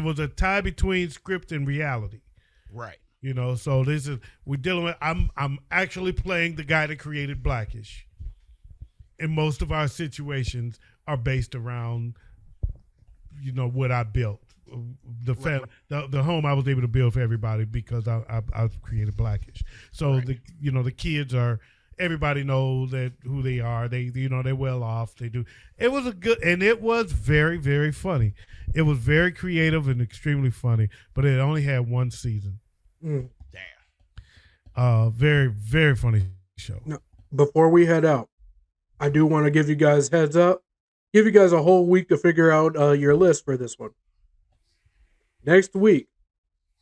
Speaker 1: was a tie between script and reality.
Speaker 2: Right.
Speaker 1: You know, so we're dealing with, I'm actually playing the guy that created Blackish. And most of our situations are based around, you know, what I built. The home I was able to build for everybody because I created Blackish. So the kids are, everybody knows that who they are. They they're well off. They do. It was it was very, very funny. It was very creative and extremely funny, but it only had one season.
Speaker 2: Damn.
Speaker 1: Very, very funny show.
Speaker 3: No, before we head out, I do want to give you guys heads up. Give you guys a whole week to figure out your list for this one. Next week,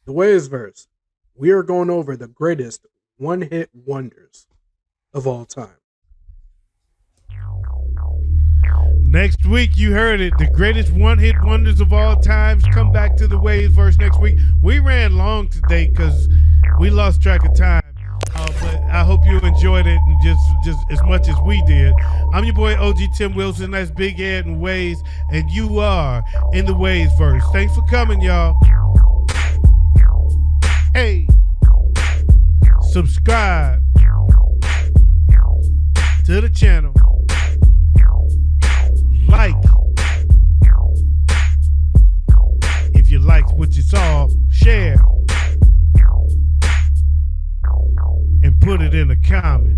Speaker 3: the WayzVerse, we are going over the greatest one-hit wonders of all time.
Speaker 1: Next week, you heard it. The greatest one-hit wonders of all times. Come back to the WayzVerse next week. We ran long today because we lost track of time. But I hope you enjoyed it and just as much as we did. I'm your boy OG Tim Wilson. That's Big Ed and Waze, and you are in the WayzVerse. Thanks for coming, y'all. Hey, subscribe to the channel. Like if you liked what you saw. Share and put it in the comments.